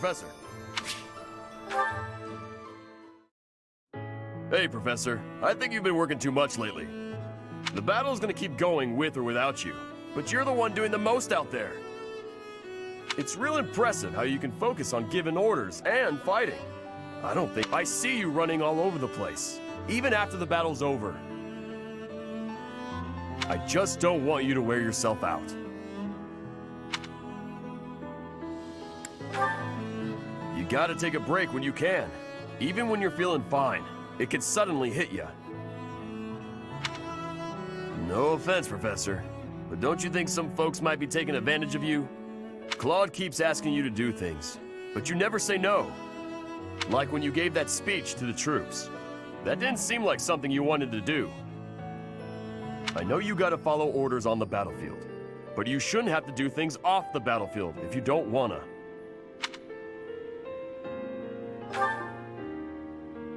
Professor. Hey, Professor. I think you've been working too much lately. The battle's gonna keep going with or without you, but you're the one doing the most out there. It's real impressive how you can focus on giving orders and fighting. I see you running all over the place, even after the battle's over. I just don't want you to wear yourself out. You gotta take a break when you can. Even when you're feeling fine, it can suddenly hit you. No offense, Professor, but don't you think some folks might be taking advantage of you? Claude keeps asking you to do things, but you never say no. Like when you gave that speech to the troops. That didn't seem like something you wanted to do. I know you gotta follow orders on the battlefield, but you shouldn't have to do things off the battlefield if you don't wanna.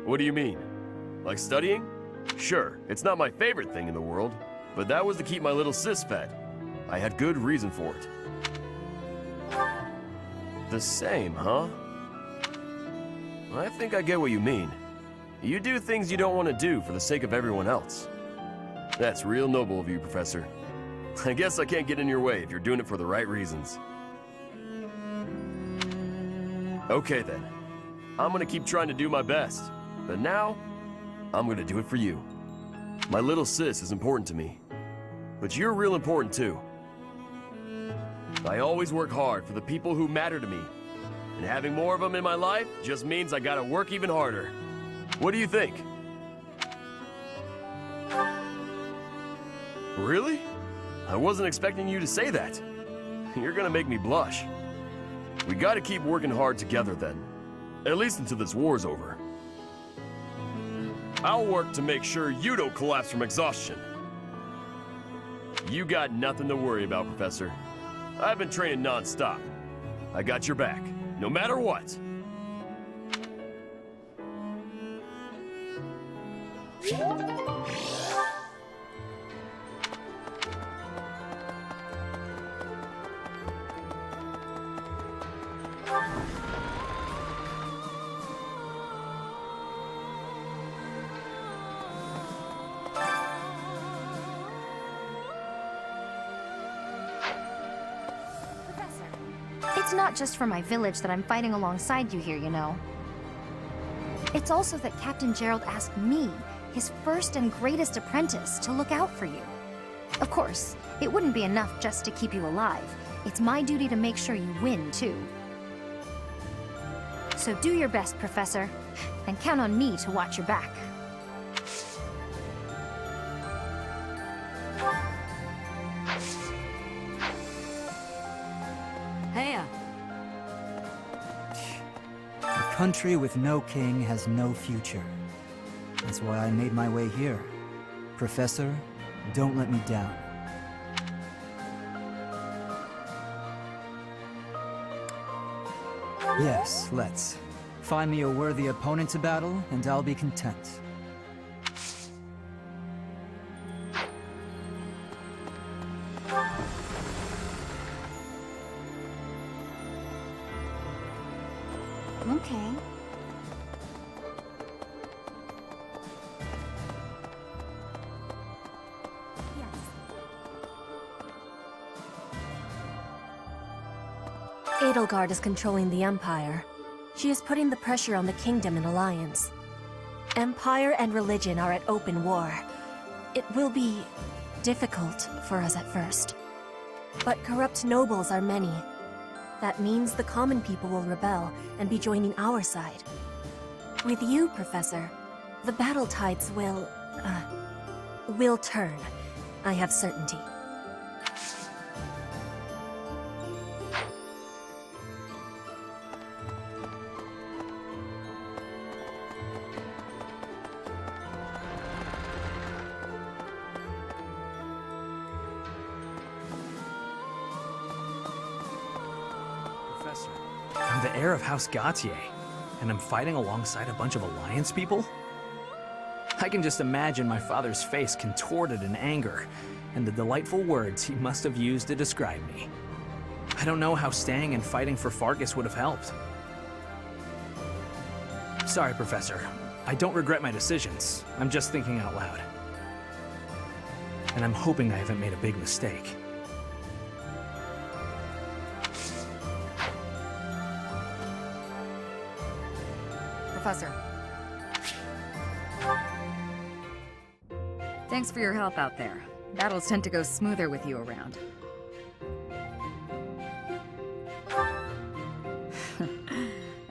What do you mean? Like studying? Sure, it's not my favorite thing in the world, but that was to keep my little sis fed. I had good reason for it. The same, huh? I think I get what you mean. You do things you don't want to do for the sake of everyone else. That's real noble of you, Professor. I guess I can't get in your way if you're doing it for the right reasons. Okay then. I'm gonna keep trying to do my best. But now, I'm gonna do it for you. My little sis is important to me. But you're real important too. I always work hard for the people who matter to me. And having more of them in my life just means I gotta work even harder. What do you think? Really? I wasn't expecting you to say that. You're gonna make me blush. We gotta keep working hard together then. At least until this war's over. I'll work to make sure you don't collapse from exhaustion. You got nothing to worry about, Professor. I've been training non-stop. I got your back, no matter what. It's not just for my village that I'm fighting alongside you here, you know. It's also that Captain Gerald asked me, his first and greatest apprentice, to look out for you. Of course, it wouldn't be enough just to keep you alive. It's my duty to make sure you win, too. So do your best, Professor, and count on me to watch your back. A country with no king has no future. That's why I made my way here. Professor, don't let me down. Yes, let's. Find me a worthy opponent to battle, and I'll be content. Okay. Yes. Edelgard is controlling the Empire. She is putting the pressure on the Kingdom in alliance. Empire and religion are at open war. It will be difficult for us at first. But corrupt nobles are many. That means the common people will rebel and be joining our side. With you, Professor, the battle tides will turn. I have certainty. I'm the heir of House Gautier, and I'm fighting alongside a bunch of Alliance people? I can just imagine my father's face contorted in anger, and the delightful words he must have used to describe me. I don't know how staying and fighting for Fargus would have helped. Sorry, Professor. I don't regret my decisions. I'm just thinking out loud. And I'm hoping I haven't made a big mistake. Professor. Thanks for your help out there. Battles tend to go smoother with you around.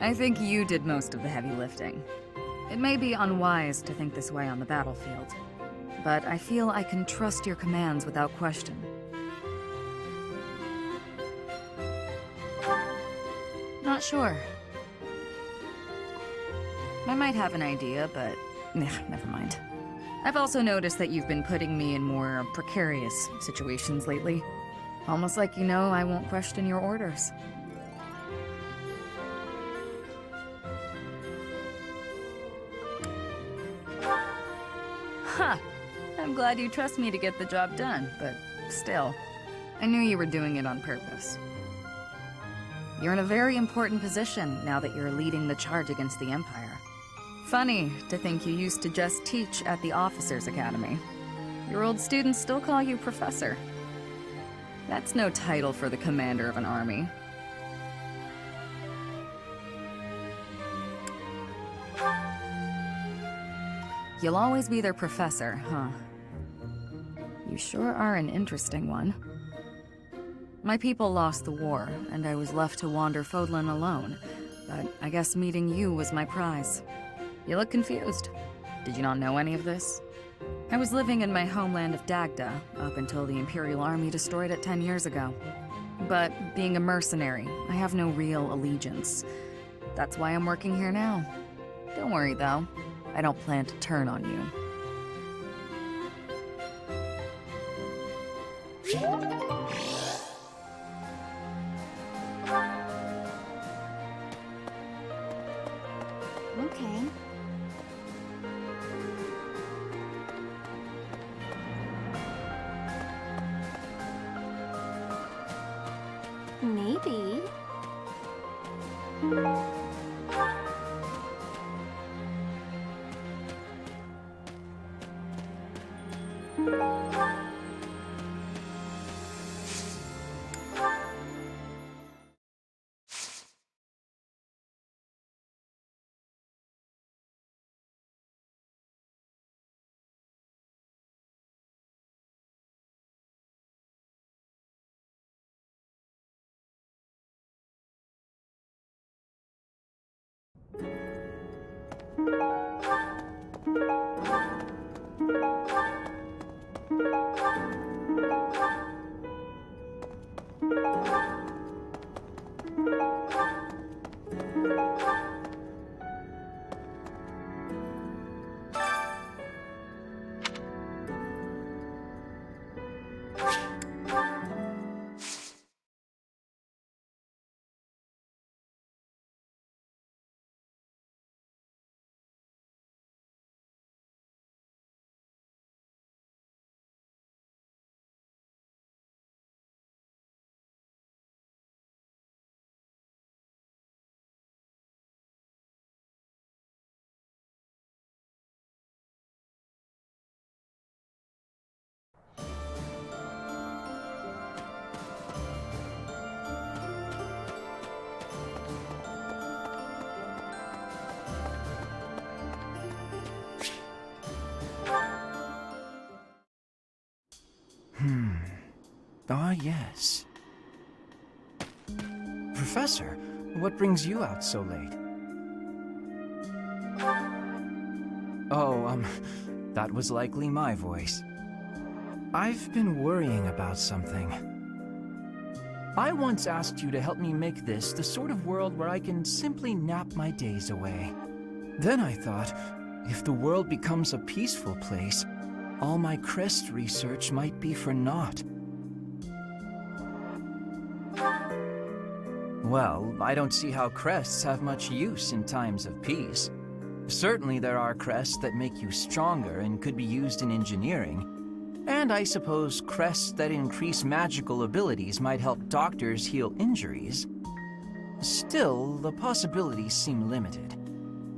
I think you did most of the heavy lifting. It may be unwise to think this way on the battlefield, but I feel I can trust your commands without question. Not sure. I might have an idea, but never mind. I've also noticed that you've been putting me in more precarious situations lately. Almost like you know I won't question your orders. Huh. I'm glad you trust me to get the job done, but still, I knew you were doing it on purpose. You're in a very important position now that you're leading the charge against the Empire. Funny to think you used to just teach at the Officers' Academy. Your old students still call you Professor. That's no title for the commander of an army. You'll always be their professor, huh? You sure are an interesting one. My people lost the war, and I was left to wander Fodlan alone, but I guess meeting you was my prize. You look confused. Did you not know any of this? I was living in my homeland of Dagda up until the Imperial Army destroyed it 10 years ago. But being a mercenary, I have no real allegiance. That's why I'm working here now. Don't worry, though. I don't plan to turn on you. Okay. Maybe. Ah, yes. Professor, what brings you out so late? Oh, that was likely my voice. I've been worrying about something. I once asked you to help me make this the sort of world where I can simply nap my days away. Then I thought, if the world becomes a peaceful place, all my crest research might be for naught. Well, I don't see how crests have much use in times of peace. Certainly there are crests that make you stronger and could be used in engineering. And I suppose crests that increase magical abilities might help doctors heal injuries. Still, the possibilities seem limited.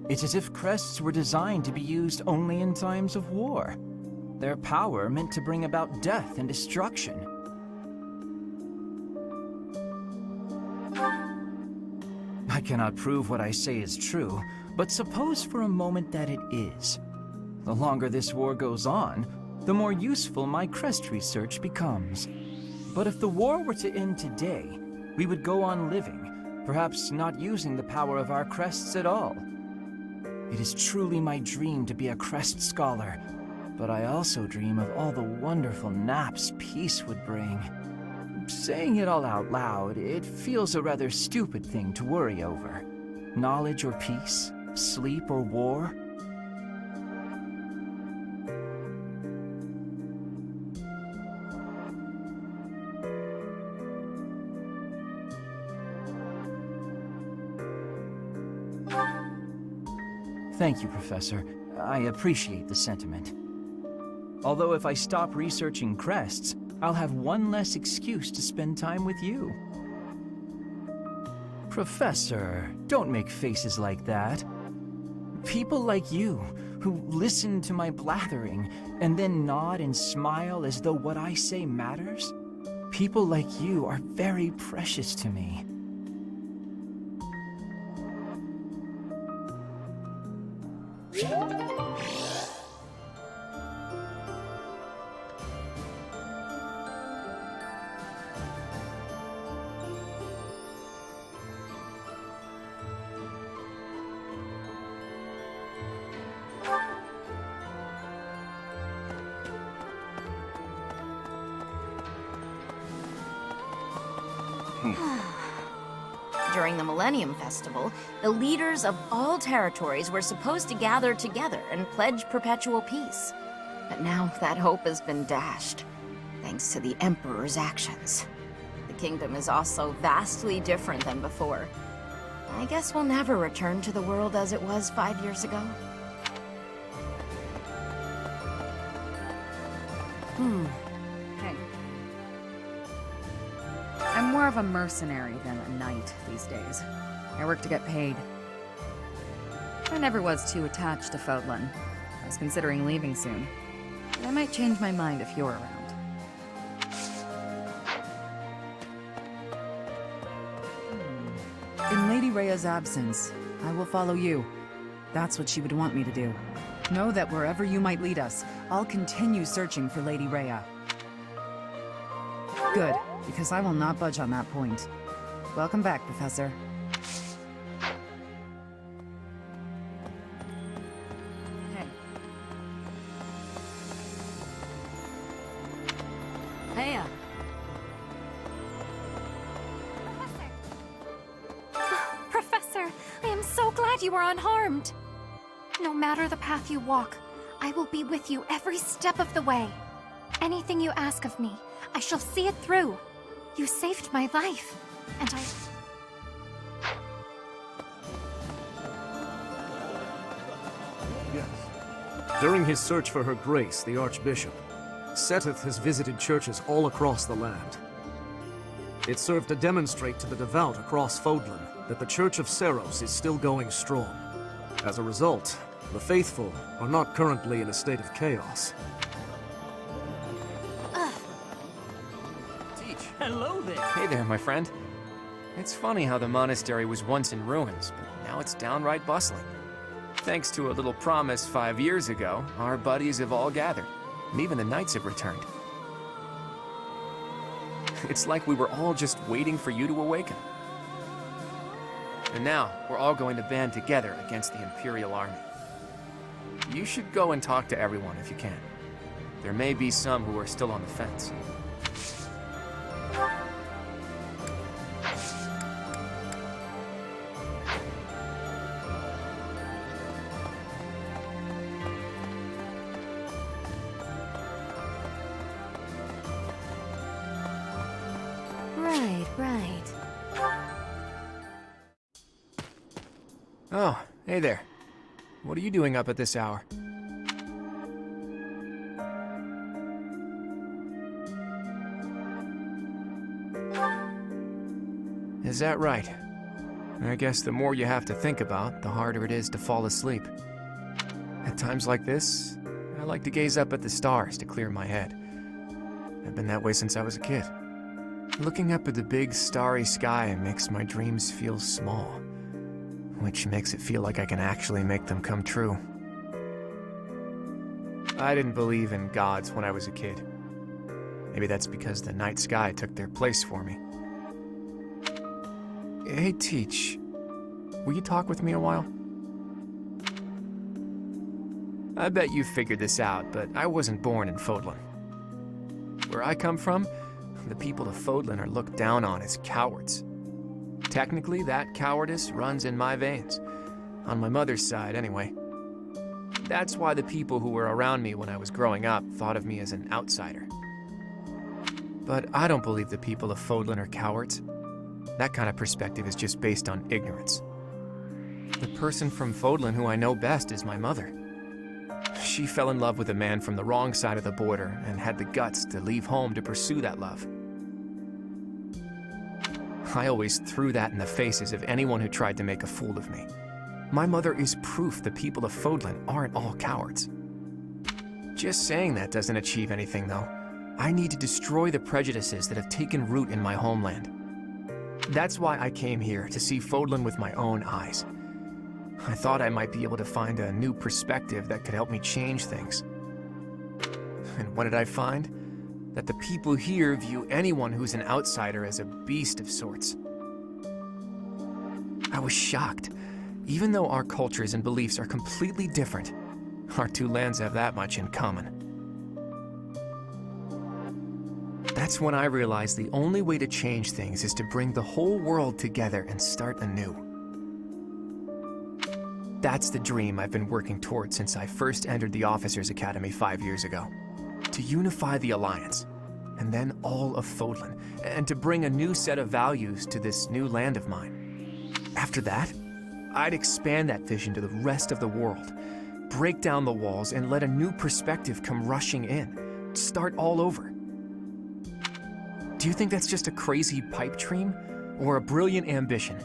It's as if crests were designed to be used only in times of war. Their power meant to bring about death and destruction. I cannot prove what I say is true, but suppose for a moment that it is. The longer this war goes on, the more useful my crest research becomes. But if the war were to end today, we would go on living, perhaps not using the power of our crests at all. It is truly my dream to be a crest scholar, but I also dream of all the wonderful naps peace would bring. Saying it all out loud, it feels a rather stupid thing to worry over. Knowledge or peace, sleep or war. Thank you, Professor. I appreciate the sentiment. Although if I stop researching crests, I'll have one less excuse to spend time with you. Professor, don't make faces like that. People like you, who listen to my blathering and then nod and smile as though what I say matters, people like you are very precious to me. During the Millennium Festival, the leaders of all territories were supposed to gather together and pledge perpetual peace. But now that hope has been dashed, thanks to the Emperor's actions. The kingdom is also vastly different than before. I guess we'll never return to the world as it was 5 years ago. Hey. I'm more of a mercenary than a knight these days. I work to get paid. I never was too attached to Fodlan. I was considering leaving soon. But I might change my mind if you're around. In Lady Rhea's absence, I will follow you. That's what she would want me to do. Know that wherever you might lead us, I'll continue searching for Lady Rhea. Good, because I will not budge on that point. Welcome back, Professor. Hey. Heya. Professor, I am so glad you are unharmed. No matter the path you walk, I will be with you every step of the way. Anything you ask of me, I shall see it through. You saved my life, and I... Yes. During his search for her grace, the Archbishop, Seteth has visited churches all across the land. It served to demonstrate to the devout across Fodlan that the Church of Seros is still going strong. As a result, the faithful are not currently in a state of chaos. Hello there! Hey there, my friend. It's funny how the monastery was once in ruins, but now it's downright bustling. Thanks to a little promise 5 years ago, our buddies have all gathered, and even the knights have returned. It's like we were all just waiting for you to awaken. And now, we're all going to band together against the Imperial Army. You should go and talk to everyone if you can. There may be some who are still on the fence. Right. Oh, hey there. What are you doing up at this hour? Is that right? I guess the more you have to think about, the harder it is to fall asleep. At times like this, I like to gaze up at the stars to clear my head. I've been that way since I was a kid. Looking up at the big, starry sky makes my dreams feel small, which makes it feel like I can actually make them come true. I didn't believe in gods when I was a kid. Maybe that's because the night sky took their place for me. Hey, Teach. Will you talk with me a while? I bet you figured this out, but I wasn't born in Fodlan. Where I come from, the people of Fodlan are looked down on as cowards. Technically, that cowardice runs in my veins. On my mother's side, anyway. That's why the people who were around me when I was growing up thought of me as an outsider. But I don't believe the people of Fodlan are cowards. That kind of perspective is just based on ignorance. The person from Fodlan who I know best is my mother. She fell in love with a man from the wrong side of the border and had the guts to leave home to pursue that love. I always threw that in the faces of anyone who tried to make a fool of me. My mother is proof the people of Fodlan aren't all cowards. Just saying that doesn't achieve anything, though. I need to destroy the prejudices that have taken root in my homeland. That's why I came here, to see Fodlan with my own eyes. I thought I might be able to find a new perspective that could help me change things. And what did I find? That the people here view anyone who's an outsider as a beast of sorts. I was shocked. Even though our cultures and beliefs are completely different, our two lands have that much in common. That's when I realized the only way to change things is to bring the whole world together and start anew. That's the dream I've been working toward since I first entered the Officers Academy 5 years ago. To unify the Alliance, and then all of Fodlan, and to bring a new set of values to this new land of mine. After that, I'd expand that vision to the rest of the world, break down the walls, and let a new perspective come rushing in. Start all over. Do you think that's just a crazy pipe dream, or a brilliant ambition?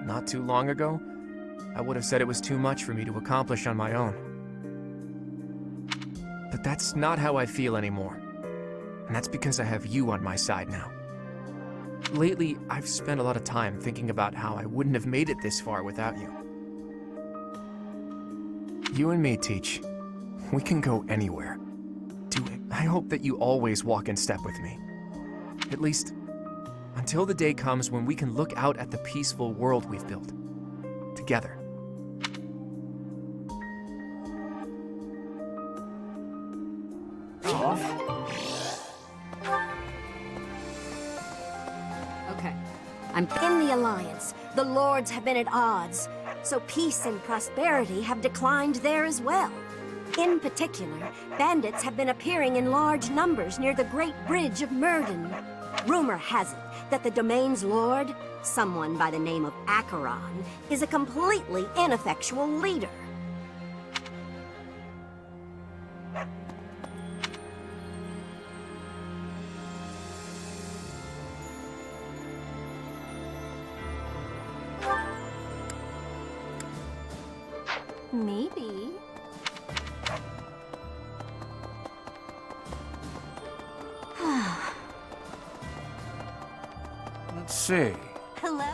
Not too long ago, I would have said it was too much for me to accomplish on my own. But that's not how I feel anymore. And that's because I have you on my side now. Lately, I've spent a lot of time thinking about how I wouldn't have made it this far without you. You and me, Teach. We can go anywhere. I hope that you always walk in step with me. At least, until the day comes when we can look out at the peaceful world we've built. Together. Okay. I'm in the Alliance. The Lords have been at odds, so peace and prosperity have declined there as well. In particular, bandits have been appearing in large numbers near the Great Bridge of Murden. Rumor has it that the domain's lord, someone by the name of Acheron, is a completely ineffectual leader. Maybe. Let's see. Hello.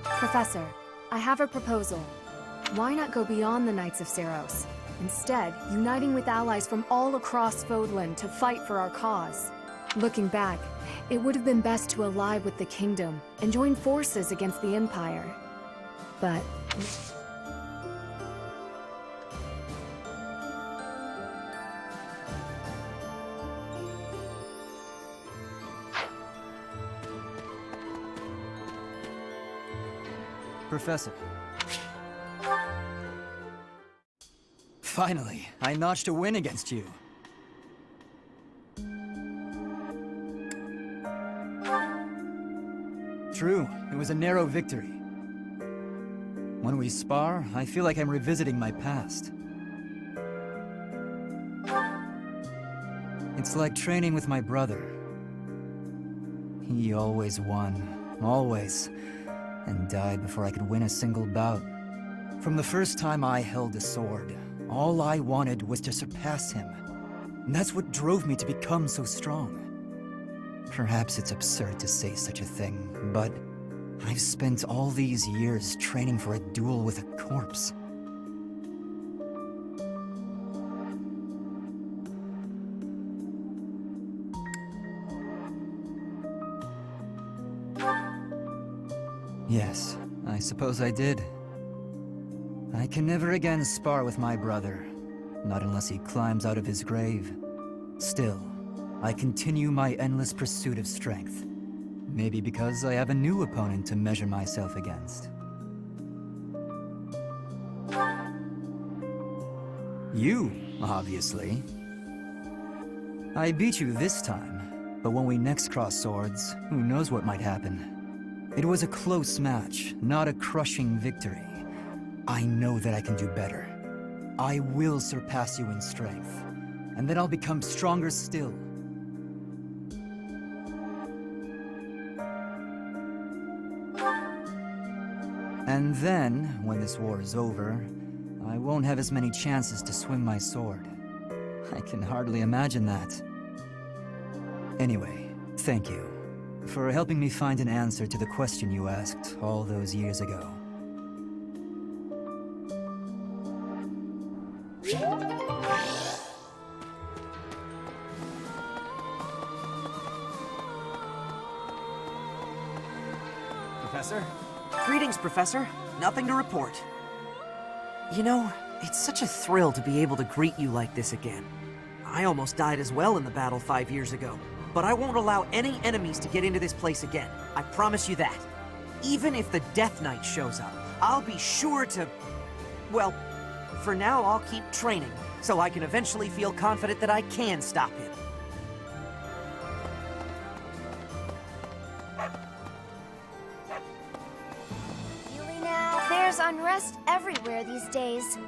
Professor, I have a proposal. Why not go beyond the Knights of Cerros? Instead, uniting with allies from all across Fodlan to fight for our cause. Looking back, it would have been best to ally with the Kingdom and join forces against the Empire. But... Professor. Finally, I notched a win against you. True, it was a narrow victory. When we spar, I feel like I'm revisiting my past. It's like training with my brother. He always won. Always. And died before I could win a single bout. From the first time I held a sword, all I wanted was to surpass him. And that's what drove me to become so strong. Perhaps it's absurd to say such a thing, but I've spent all these years training for a duel with a corpse. Yes, I suppose I did. I can never again spar with my brother, not unless he climbs out of his grave. Still, I continue my endless pursuit of strength. Maybe because I have a new opponent to measure myself against. You, obviously. I beat you this time, but when we next cross swords, who knows what might happen. It was a close match, not a crushing victory. I know that I can do better. I will surpass you in strength, and then I'll become stronger still. And then, when this war is over, I won't have as many chances to swing my sword. I can hardly imagine that. Anyway, thank you for helping me find an answer to the question you asked all those years ago. Professor? Greetings, Professor. Nothing to report. You know, it's such a thrill to be able to greet you like this again. I almost died as well in the battle 5 years ago, but I won't allow any enemies to get into this place again. I promise you that. Even if the Death Knight shows up, I'll be sure to... Well, for now I'll keep training, so I can eventually feel confident that I can stop him. There's unrest everywhere these days.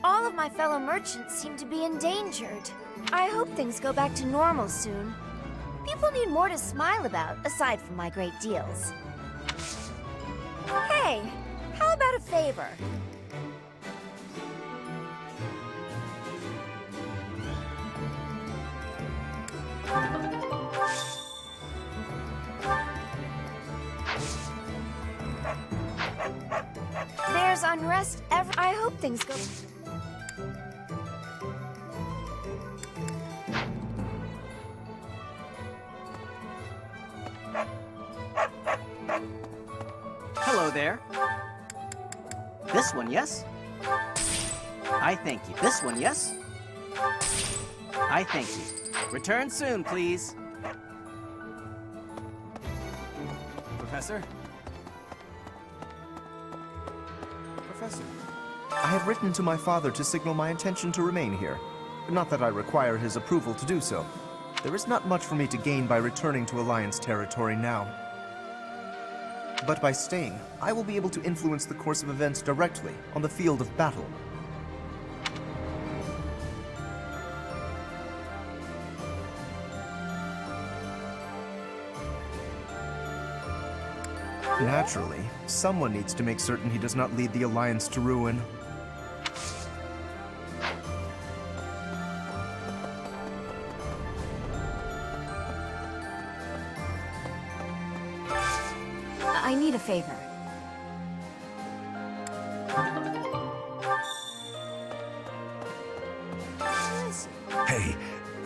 All of my fellow merchants seem to be endangered. I hope things go back to normal soon. People need more to smile about, aside from my great deals. Hey, how about a favor? There's unrest I hope things go... Hello there. This one, yes? I thank you. This one, yes? I thank you. Return soon, please. Professor? Professor, I have written to my father to signal my intention to remain here. Not that I require his approval to do so. There is not much for me to gain by returning to Alliance territory now. But by staying, I will be able to influence the course of events directly on the field of battle. Naturally, someone needs to make certain he does not lead the Alliance to ruin. I need a favor. Hey,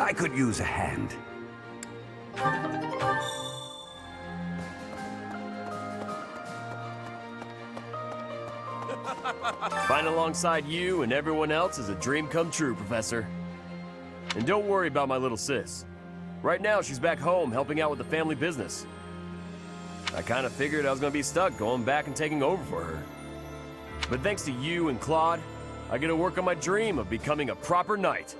I could use a hand. Fighting alongside you and everyone else is a dream come true, Professor. And don't worry about my little sis. Right now, she's back home helping out with the family business. I kind of figured I was going to be stuck going back and taking over for her. But thanks to you and Claude, I get to work on my dream of becoming a proper knight.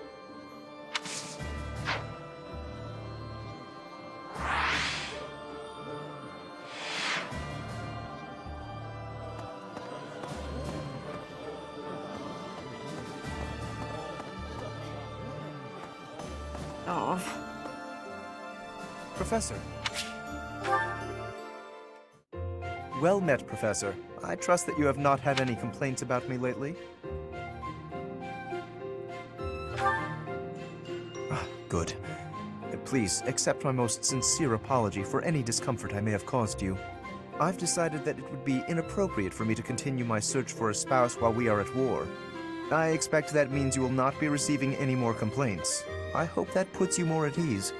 Oh, Professor. Well met, Professor. I trust that you have not had any complaints about me lately. Good. Please, accept my most sincere apology for any discomfort I may have caused you. I've decided that it would be inappropriate for me to continue my search for a spouse while we are at war. I expect that means you will not be receiving any more complaints. I hope that puts you more at ease.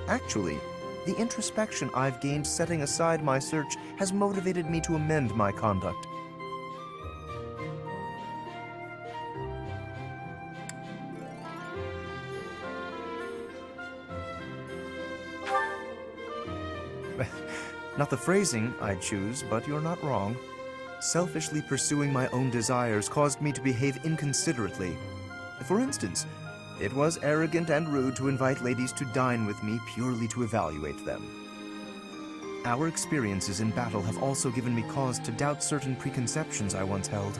Actually, the introspection I've gained setting aside my search has motivated me to amend my conduct. Not the phrasing I'd choose, but you're not wrong. Selfishly pursuing my own desires caused me to behave inconsiderately. For instance, it was arrogant and rude to invite ladies to dine with me purely to evaluate them. Our experiences in battle have also given me cause to doubt certain preconceptions I once held.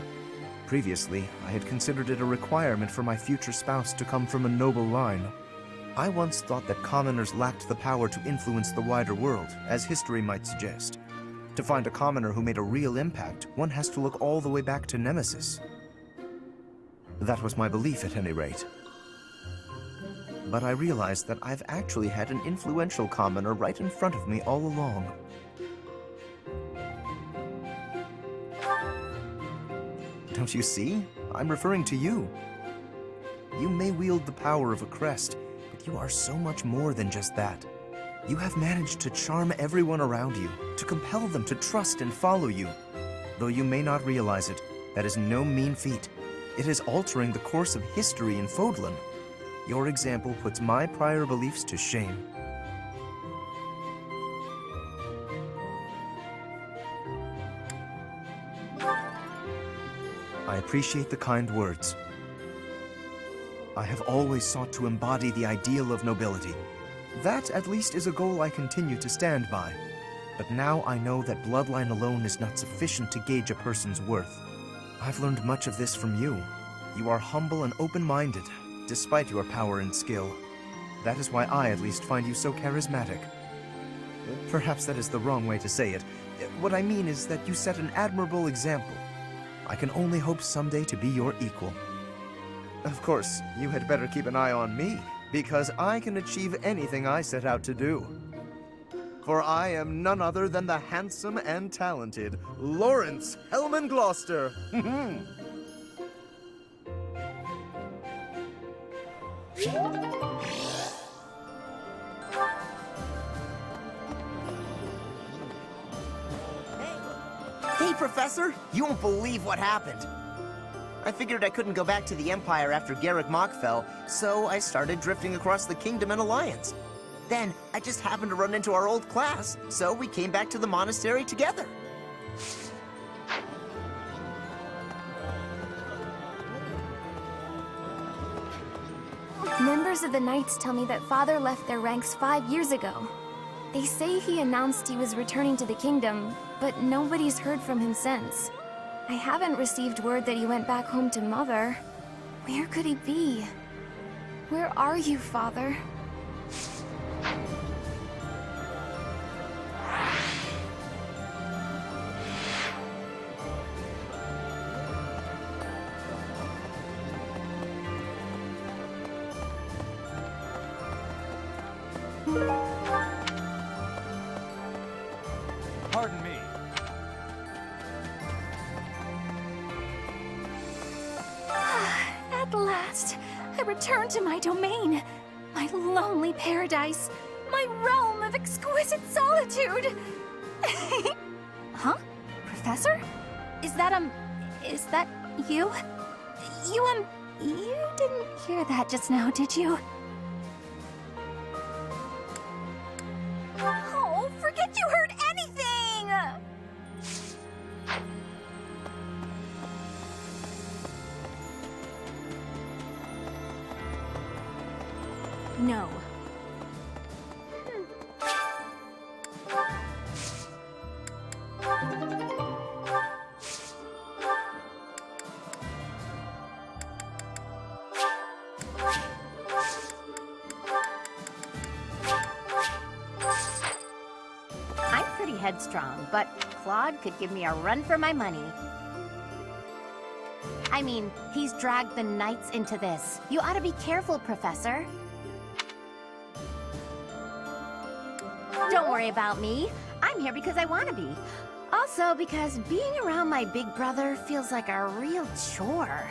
Previously, I had considered it a requirement for my future spouse to come from a noble line. I once thought that commoners lacked the power to influence the wider world, as history might suggest. To find a commoner who made a real impact, one has to look all the way back to Nemesis. That was my belief, at any rate. But I realized that I've actually had an influential commoner right in front of me all along. Don't you see? I'm referring to you. You may wield the power of a crest, but you are so much more than just that. You have managed to charm everyone around you, to compel them to trust and follow you. Though you may not realize it, that is no mean feat. It is altering the course of history in Fodlan. Your example puts my prior beliefs to shame. I appreciate the kind words. I have always sought to embody the ideal of nobility. That, at least, is a goal I continue to stand by. But now I know that bloodline alone is not sufficient to gauge a person's worth. I've learned much of this from you. You are humble and open-minded, despite your power and skill. That is why I, at least, find you so charismatic. Perhaps that is the wrong way to say it. What I mean is that you set an admirable example. I can only hope someday to be your equal. Of course, you had better keep an eye on me, because I can achieve anything I set out to do. For I am none other than the handsome and talented Lawrence Hellman Gloucester. Hey, Professor! You won't believe what happened. I figured I couldn't go back to the Empire after Garrick Mach fell, so I started drifting across the Kingdom and Alliance. Then, I just happened to run into our old class, so we came back to the monastery together. Members of the Knights tell me that Father left their ranks 5 years ago. They say he announced he was returning to the Kingdom, but nobody's heard from him since. I haven't received word that he went back home to Mother. Where could he be? Where are you, Father? Pardon me. At last, I return to my domain, my lonely paradise, my realm of exquisite solitude. Huh? Professor? Is that you? You didn't hear that just now, did you? Oh, forget you heard anything! No. headstrong, but Claude could give me a run for my money. I mean, he's dragged the Knights into this. You ought to be careful, Professor. Don't worry about me. I'm here because I want to be. Also, because being around my big brother feels like a real chore.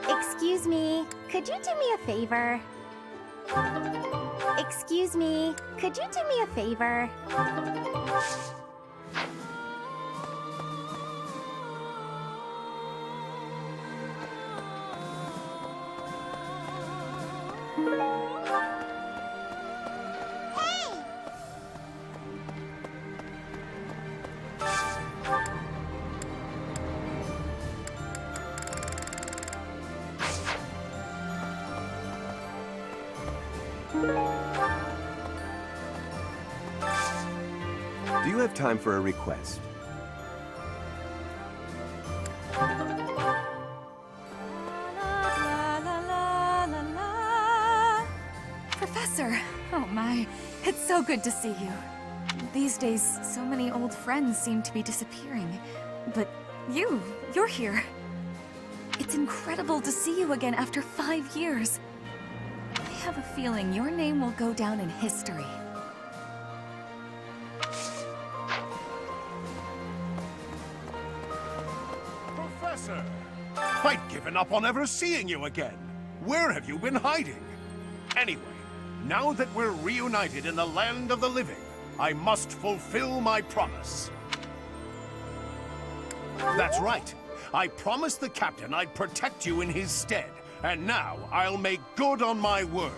Excuse me, could you do me a favor? Excuse me, could you do me a favor? Do you have time for a request? Professor! Oh my, it's so good to see you. These days, so many old friends seem to be disappearing. But you're here. It's incredible to see you again after 5 years. I have a feeling your name will go down in history. Professor! Quite given up on ever seeing you again. Where have you been hiding? Anyway, now that we're reunited in the land of the living, I must fulfill my promise. That's right. I promised the captain I'd protect you in his stead, and now I'll make good on my word.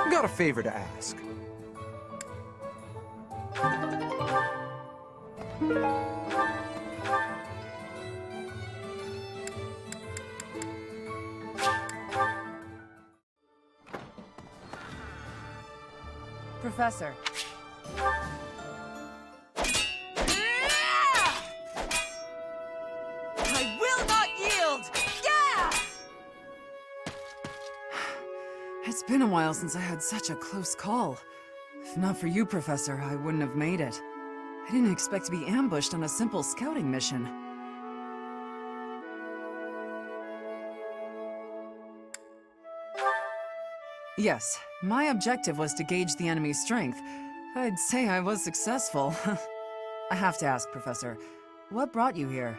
Got a favor to ask. Professor. I will not yield! Yeah! It's been a while since I had such a close call. If not for you, Professor, I wouldn't have made it. I didn't expect to be ambushed on a simple scouting mission. Yes, my objective was to gauge the enemy's strength. I'd say I was successful. I have to ask, Professor, what brought you here?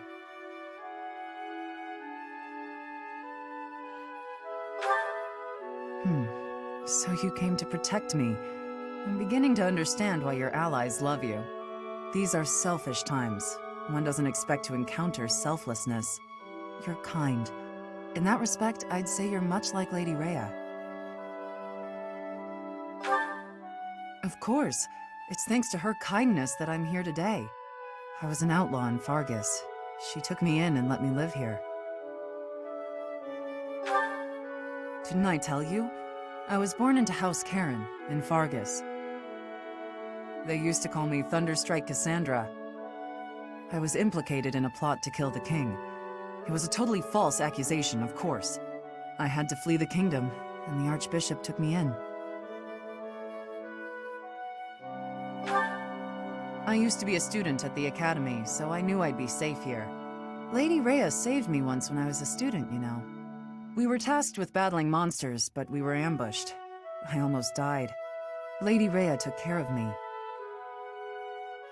So you came to protect me. I'm beginning to understand why your allies love you. These are selfish times. One doesn't expect to encounter selflessness. You're kind. In that respect, I'd say you're much like Lady Rhea. Of course. It's thanks to her kindness that I'm here today. I was an outlaw in Fargus. She took me in and let me live here. Didn't I tell you? I was born into House Karen in Fargus. They used to call me Thunderstrike Cassandra. I was implicated in a plot to kill the king. It was a totally false accusation, of course. I had to flee the kingdom, and the Archbishop took me in. I used to be a student at the academy, so I knew I'd be safe here. Lady Rhea saved me once when I was a student, you know. We were tasked with battling monsters, but we were ambushed. I almost died. Lady Rhea took care of me.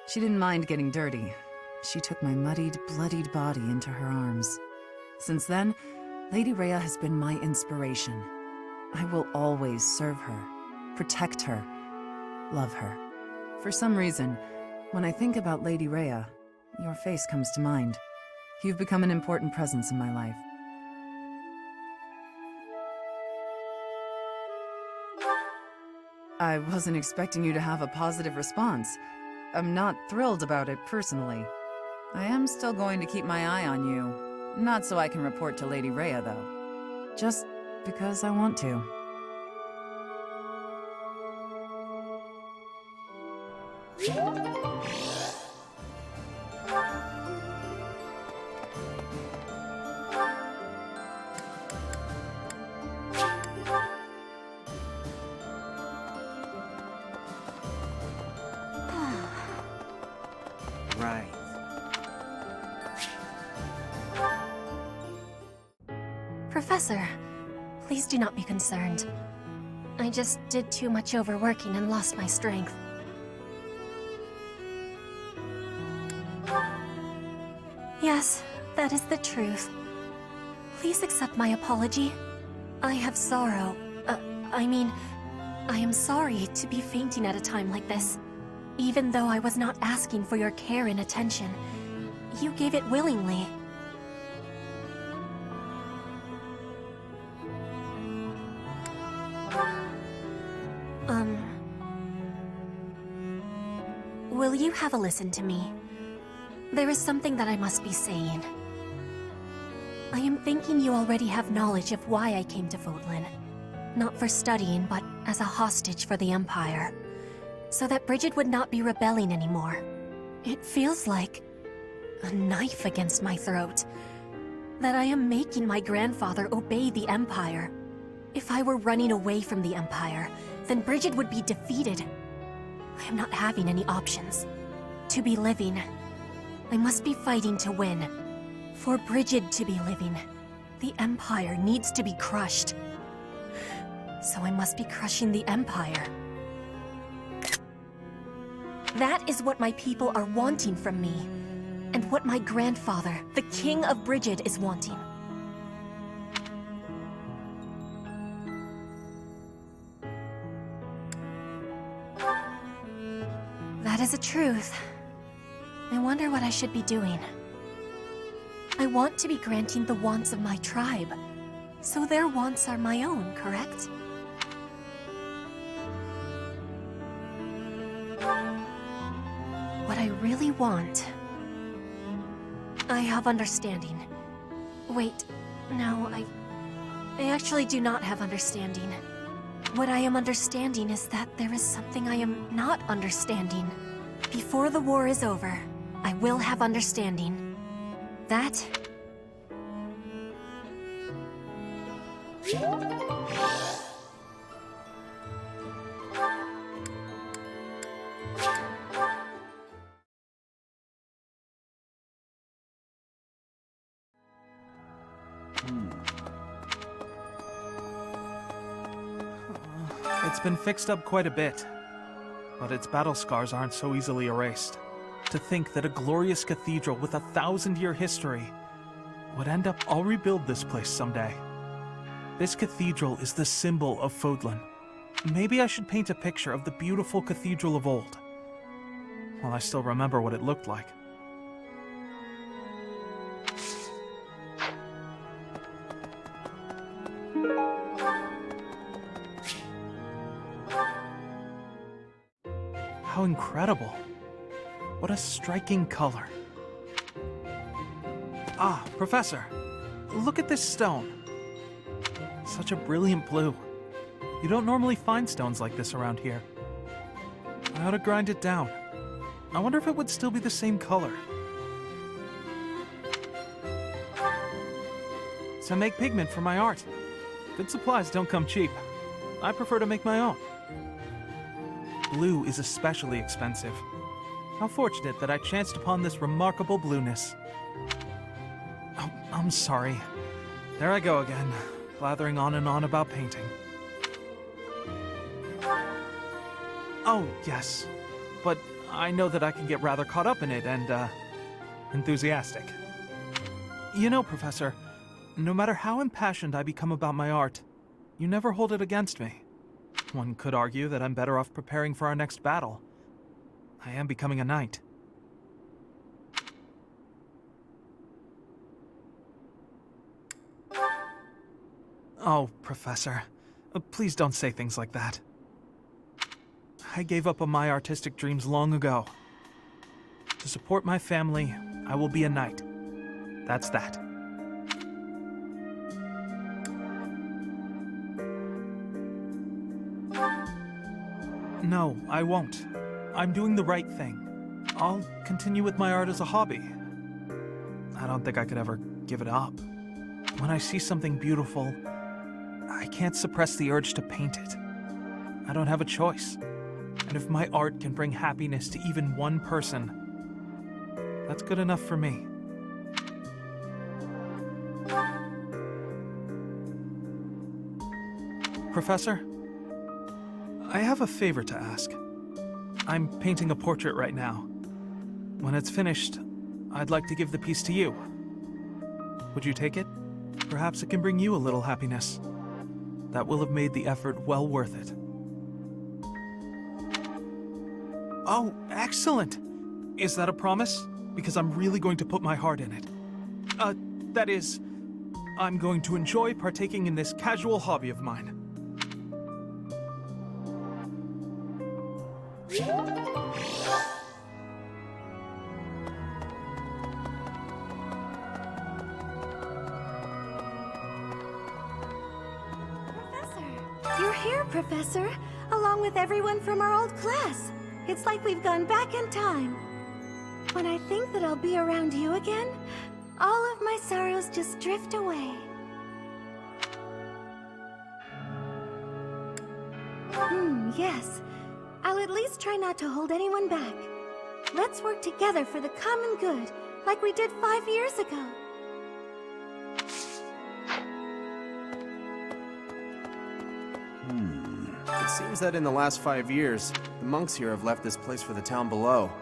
She didn't mind getting dirty. She took my muddied, bloodied body into her arms. Since then, Lady Rhea has been my inspiration. I will always serve her, protect her, love her. For some reason, when I think about Lady Rhea, your face comes to mind. You've become an important presence in my life. I wasn't expecting you to have a positive response. I'm not thrilled about it personally. I am still going to keep my eye on you. Not so I can report to Lady Rhea, though. Just because I want to. Right. Professor, please do not be concerned. I just did too much overworking and lost my strength. Yes, that is the truth. Please accept my apology. I have sorrow. I am sorry to be fainting at a time like this. Even though I was not asking for your care and attention, you gave it willingly. Will you have a listen to me? There is something that I must be saying. I am thinking you already have knowledge of why I came to Fodlan. Not for studying, but as a hostage for the Empire. So that Bridget would not be rebelling anymore. It feels like a knife against my throat. That I am making my grandfather obey the Empire. If I were running away from the Empire, then Bridget would be defeated. I am not having any options. To be living, I must be fighting to win. For Bridget to be living, the Empire needs to be crushed. So I must be crushing the Empire. That is what my people are wanting from me, and what my grandfather, the King of Bridget, is wanting. That is a truth. I wonder what I should be doing. I want to be granting the wants of my tribe, so their wants are my own, correct? What I really want... I have understanding. Wait, no, I actually do not have understanding. What I am understanding is that there is something I am not understanding. Before the war is over, I will have understanding. That... It's been fixed up quite a bit, but its battle scars aren't so easily erased. To think that a glorious cathedral with a 1,000-year history would end up, I'll rebuild this place someday. This cathedral is the symbol of Fodlan. Maybe I should paint a picture of the beautiful cathedral of old. Well, I still remember what it looked like. How incredible. What a striking color. Ah, Professor, look at this stone. Such a brilliant blue. You don't normally find stones like this around here. I ought to grind it down. I wonder if it would still be the same color. So I make pigment for my art. Good supplies don't come cheap. I prefer to make my own. Blue is especially expensive. How fortunate that I chanced upon this remarkable blueness. Oh, I'm sorry. There I go again, blathering on and on about painting. Oh, yes. But I know that I can get rather caught up in it and, enthusiastic. You know, Professor, no matter how impassioned I become about my art, you never hold it against me. One could argue that I'm better off preparing for our next battle. I am becoming a knight. Oh, Professor, please don't say things like that. I gave up on my artistic dreams long ago. To support my family, I will be a knight. That's that. No, I won't. I'm doing the right thing. I'll continue with my art as a hobby. I don't think I could ever give it up. When I see something beautiful, I can't suppress the urge to paint it. I don't have a choice. And if my art can bring happiness to even one person, That's good enough for me. Professor, I have a favor to ask. I'm painting a portrait right now. When it's finished, I'd like to give the piece to you. Would you take it? Perhaps it can bring you a little happiness. That will have made the effort well worth it. Oh, excellent! Is that a promise? Because I'm really going to put my heart in it. That is, I'm going to enjoy partaking in this casual hobby of mine. You're here, Professor, along with everyone from our old class. It's like we've gone back in time. When I think that I'll be around you again, all of my sorrows just drift away. Yes. I'll at least try not to hold anyone back. Let's work together for the common good, like we did 5 years ago. It seems that in the last 5 years, the monks here have left this place for the town below.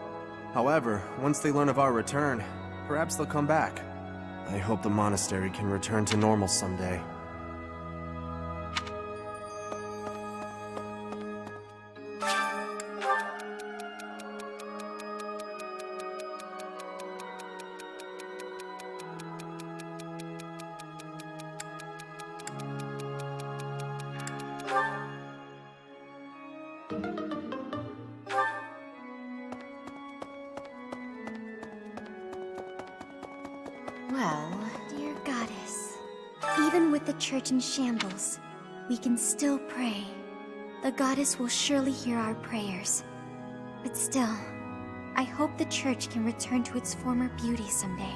However, once they learn of our return, perhaps they'll come back. I hope the monastery can return to normal someday. Well, dear goddess, even with the church in shambles, we can still pray. The goddess will surely hear our prayers. But still, I hope the church can return to its former beauty someday.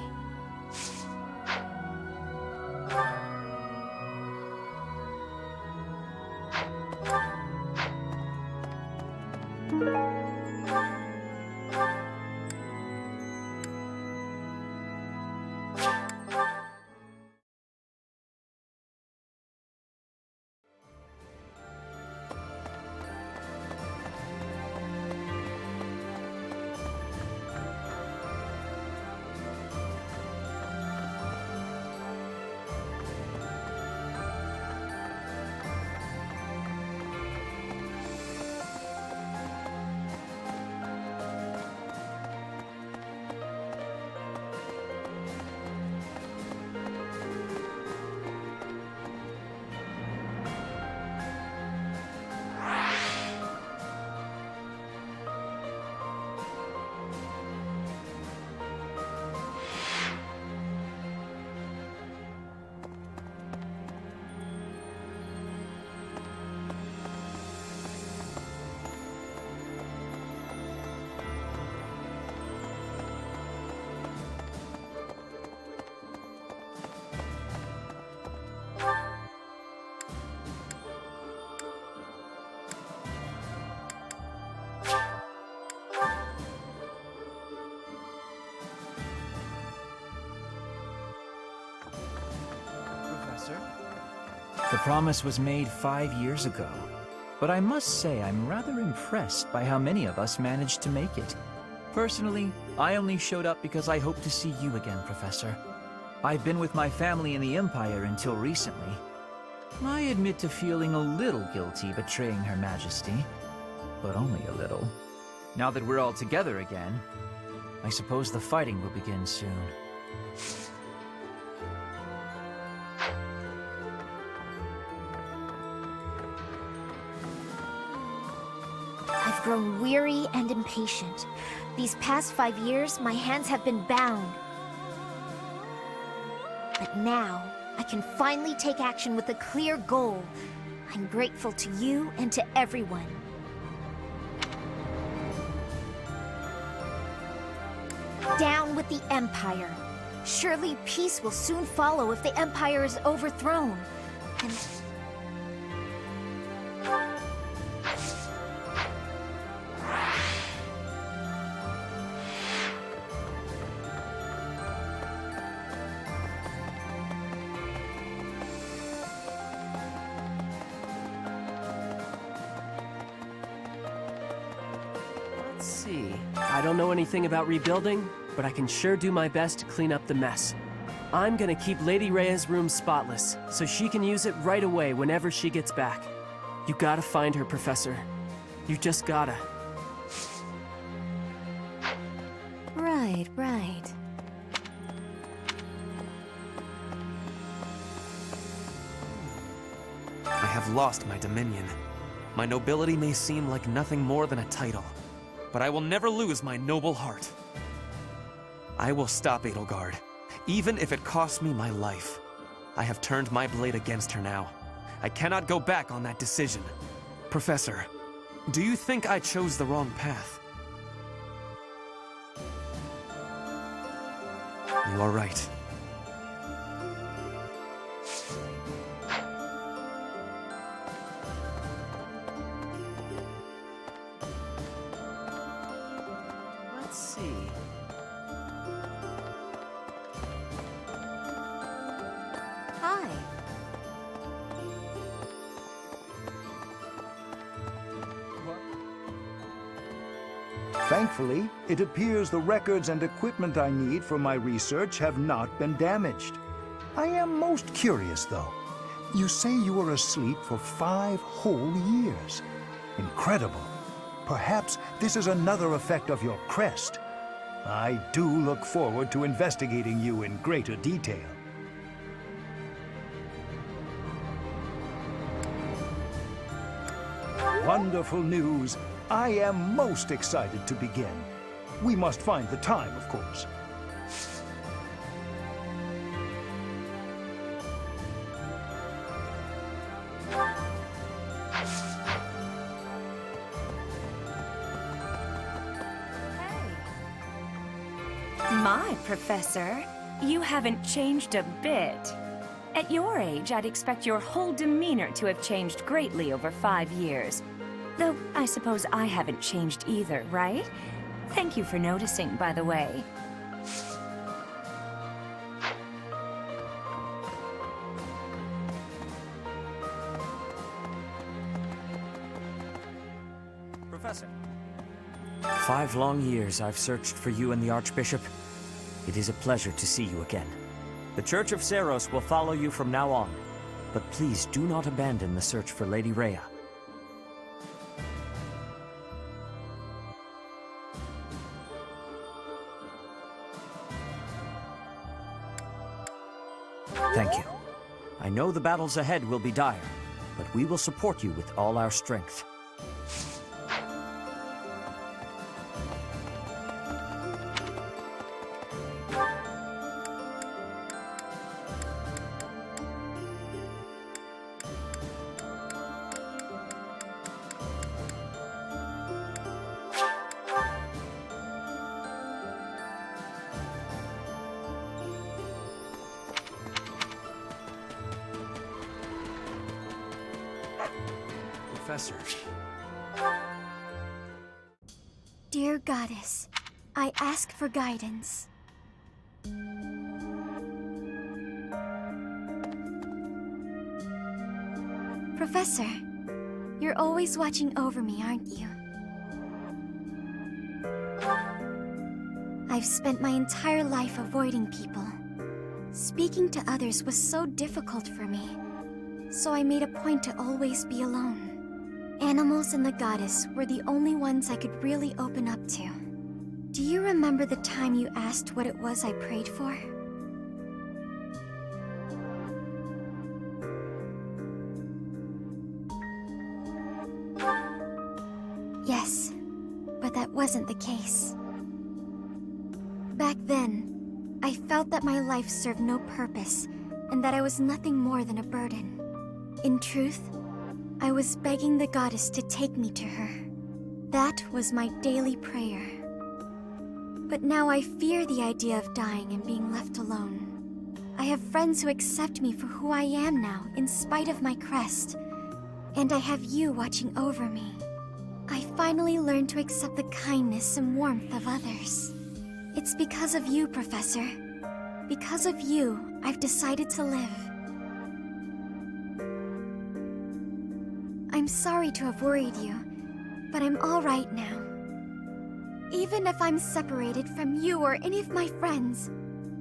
The promise was made 5 years ago, but I must say I'm rather impressed by how many of us managed to make it. Personally, I only showed up because I hope to see you again, Professor. I've been with my family in the Empire until recently. I admit to feeling a little guilty betraying Her Majesty, but only a little. Now that we're all together again, I suppose the fighting will begin soon. I've grown weary and impatient. These past 5 years, my hands have been bound. But now, I can finally take action with a clear goal. I'm grateful to you and to everyone. Down with the Empire. Surely peace will soon follow if the Empire is overthrown. And see. I don't know anything about rebuilding, but I can sure do my best to clean up the mess. I'm gonna keep Lady Rhea's room spotless, so she can use it right away whenever she gets back. You gotta find her, Professor. You just gotta. Right, right. I have lost my dominion. My nobility may seem like nothing more than a title, but I will never lose my noble heart. I will stop Edelgard, even if it costs me my life. I have turned my blade against her now. I cannot go back on that decision. Professor, do you think I chose the wrong path? You are right. Let's see. Hi. Thankfully, it appears the records and equipment I need for my research have not been damaged. I am most curious, though. You say you were asleep for 5 whole years. Incredible. Perhaps this is another effect of your crest. I do look forward to investigating you in greater detail. Wonderful news. I am most excited to begin. We must find the time, of course. My, Professor, you haven't changed a bit. At your age, I'd expect your whole demeanor to have changed greatly over 5 years. Though, I suppose I haven't changed either, right? Thank you for noticing, by the way. Professor. 5 long years I've searched for you and the Archbishop. It is a pleasure to see you again. The Church of Cerf will follow you from now on, but please do not abandon the search for Lady Rhea. Thank you. I know the battles ahead will be dire, but we will support you with all our strength. Professor. Dear Goddess, I ask for guidance. Professor, you're always watching over me, aren't you? I've spent my entire life avoiding people. Speaking to others was so difficult for me, so I made a point to always be alone. Animals and the goddess were the only ones I could really open up to. Do you remember the time you asked what it was I prayed for? Yes, but that wasn't the case. Back then, I felt that my life served no purpose and that I was nothing more than a burden. In truth, I was begging the goddess to take me to her. That was my daily prayer. But now I fear the idea of dying and being left alone. I have friends who accept me for who I am now, in spite of my crest. And I have you watching over me. I finally learned to accept the kindness and warmth of others. It's because of you, Professor. Because of you, I've decided to live. I'm sorry to have worried you, but I'm all right now. Even if I'm separated from you or any of my friends,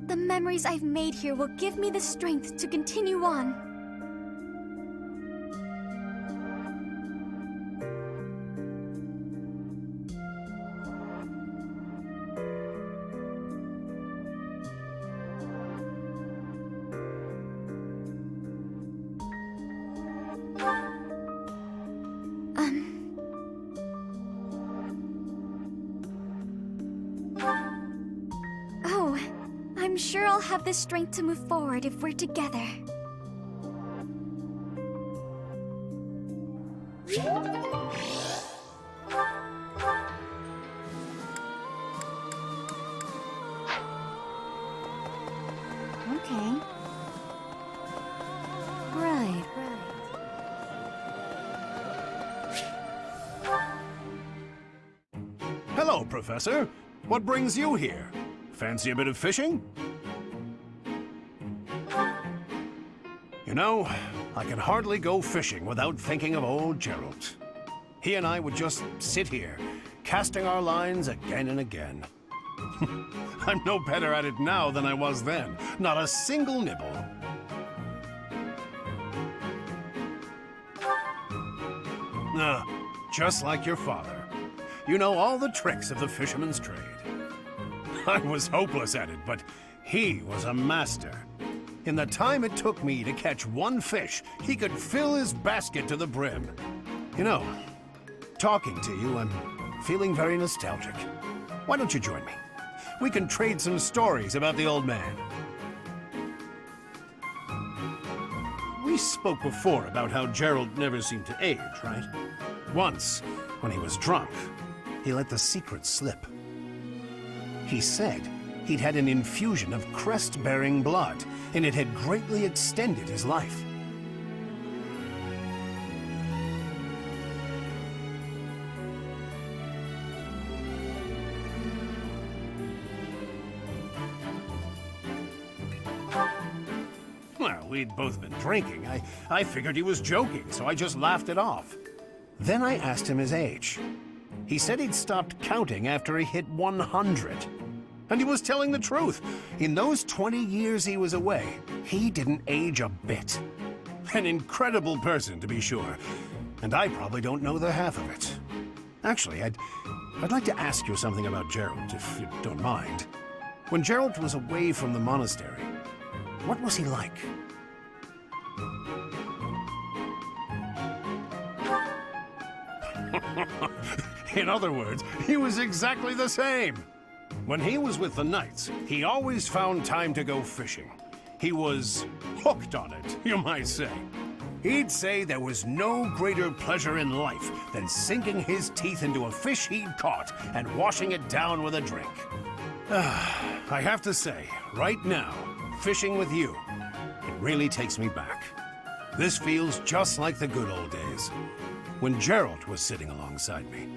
the memories I've made here will give me the strength to continue on. Oh, I'm sure I'll have the strength to move forward if we're together. Okay. Right. Hello, Professor. What brings you here? Fancy a bit of fishing? You know, I can hardly go fishing without thinking of old Gerald. He and I would just sit here, casting our lines again and again. I'm no better at it now than I was then. Not a single nibble. Just like your father. You know all the tricks of the fisherman's trade. I was hopeless at it, but he was a master. In the time it took me to catch one fish, he could fill his basket to the brim. You know, talking to you, I'm feeling very nostalgic. Why don't you join me? We can trade some stories about the old man. We spoke before about how Gerald never seemed to age, right? Once, when he was drunk, he let the secret slip. He said he'd had an infusion of crest-bearing blood, and it had greatly extended his life. Well, we'd both been drinking. I figured he was joking, so I just laughed it off. Then I asked him his age. He said he'd stopped counting after he hit 100. And he was telling the truth. In those 20 years he was away, he didn't age a bit. An incredible person, to be sure. And I probably don't know the half of it. Actually, I'd like to ask you something about Gerald, if you don't mind. When Gerald was away from the monastery, what was he like? In other words, he was exactly the same. When he was with the Knights, he always found time to go fishing. He was hooked on it, you might say. He'd say there was no greater pleasure in life than sinking his teeth into a fish he'd caught and washing it down with a drink. I have to say, right now, fishing with you, it really takes me back. This feels just like the good old days, when Gerald was sitting alongside me.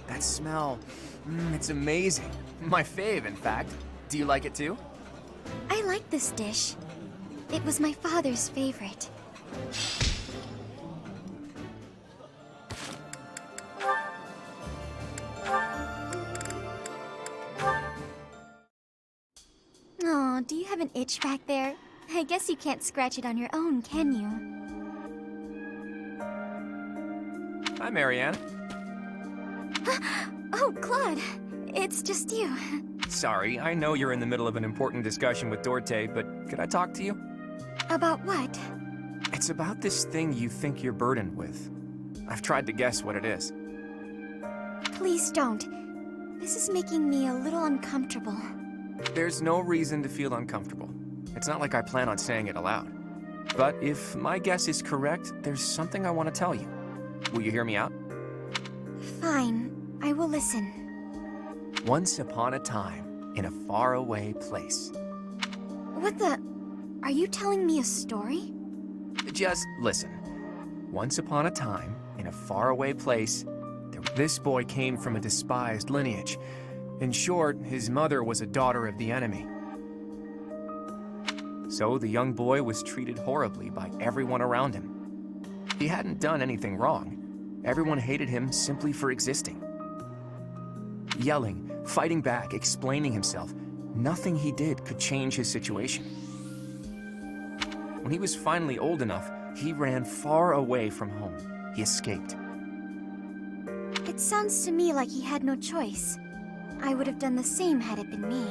That smell, it's amazing. My fave, in fact. Do you like it too? I like this dish. It was my father's favorite. Oh, do you have an itch back there? I guess you can't scratch it on your own, can you? Hi, Marianne. Oh, Claude. It's just you. Sorry, I know you're in the middle of an important discussion with Dorte, but could I talk to you? About what? It's about this thing you think you're burdened with. I've tried to guess what it is. Please don't. This is making me a little uncomfortable. There's no reason to feel uncomfortable. It's not like I plan on saying it aloud. But if my guess is correct, there's something I want to tell you. Will you hear me out? Fine. I will listen. Once upon a time, in a faraway place. What the... Are you telling me a story? Just listen. Once upon a time, in a faraway place, this boy came from a despised lineage. In short, his mother was a daughter of the enemy. So the young boy was treated horribly by everyone around him. He hadn't done anything wrong. Everyone hated him simply for existing. Yelling, fighting back, explaining himself, nothing he did could change his situation. When he was finally old enough, he ran far away from home. He escaped. It sounds to me like he had no choice. I would have done the same had it been me.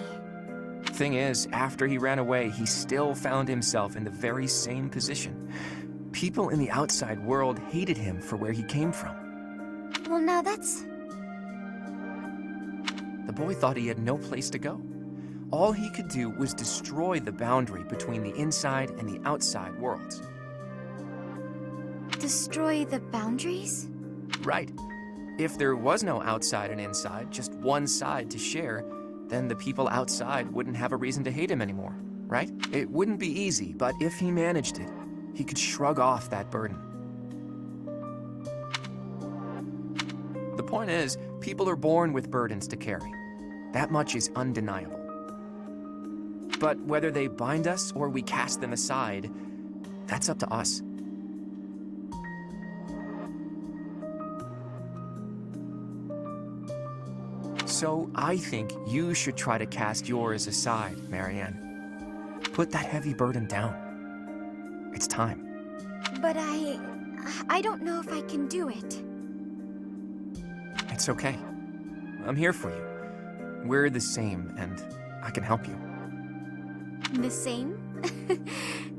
Thing is, after he ran away, he still found himself in the very same position. People in the outside world hated him for where he came from. Well, now that's... The boy thought he had no place to go. All he could do was destroy the boundary between the inside and the outside worlds. Destroy the boundaries? Right. If there was no outside and inside, just one side to share, then the people outside wouldn't have a reason to hate him anymore, right? It wouldn't be easy, but if he managed it, he could shrug off that burden. The point is, people are born with burdens to carry. That much is undeniable. But whether they bind us or we cast them aside, that's up to us. So I think you should try to cast yours aside, Marianne. Put that heavy burden down. It's time. But I don't know if I can do it. It's okay. I'm here for you. We're the same, and I can help you. The same?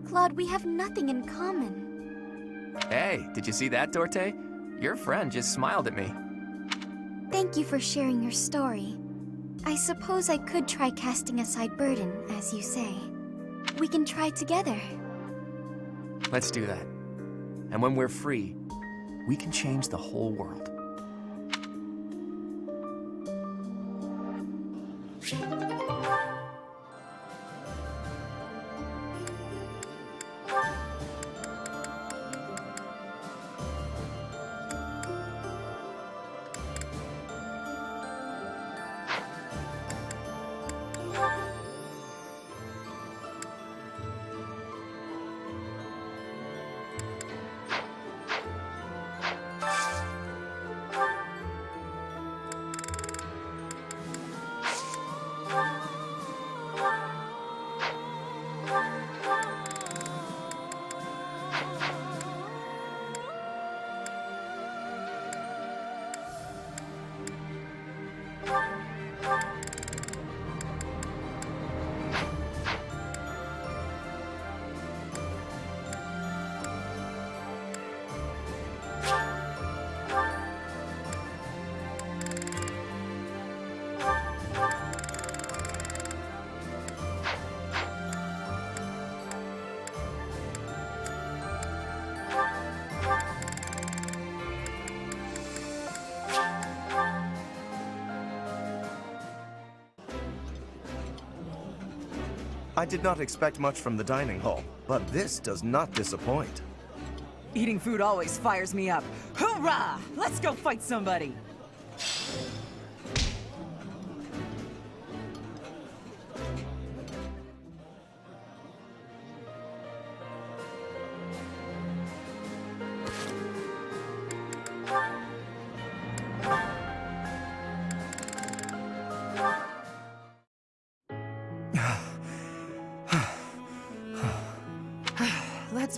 Claude, we have nothing in common. Hey, did you see that, Dorte? Your friend just smiled at me. Thank you for sharing your story. I suppose I could try casting aside burden, as you say. We can try together. Let's do that. And when we're free, we can change the whole world. I did not expect much from the dining hall, but this does not disappoint. Eating food always fires me up. Hoorah! Let's go fight somebody!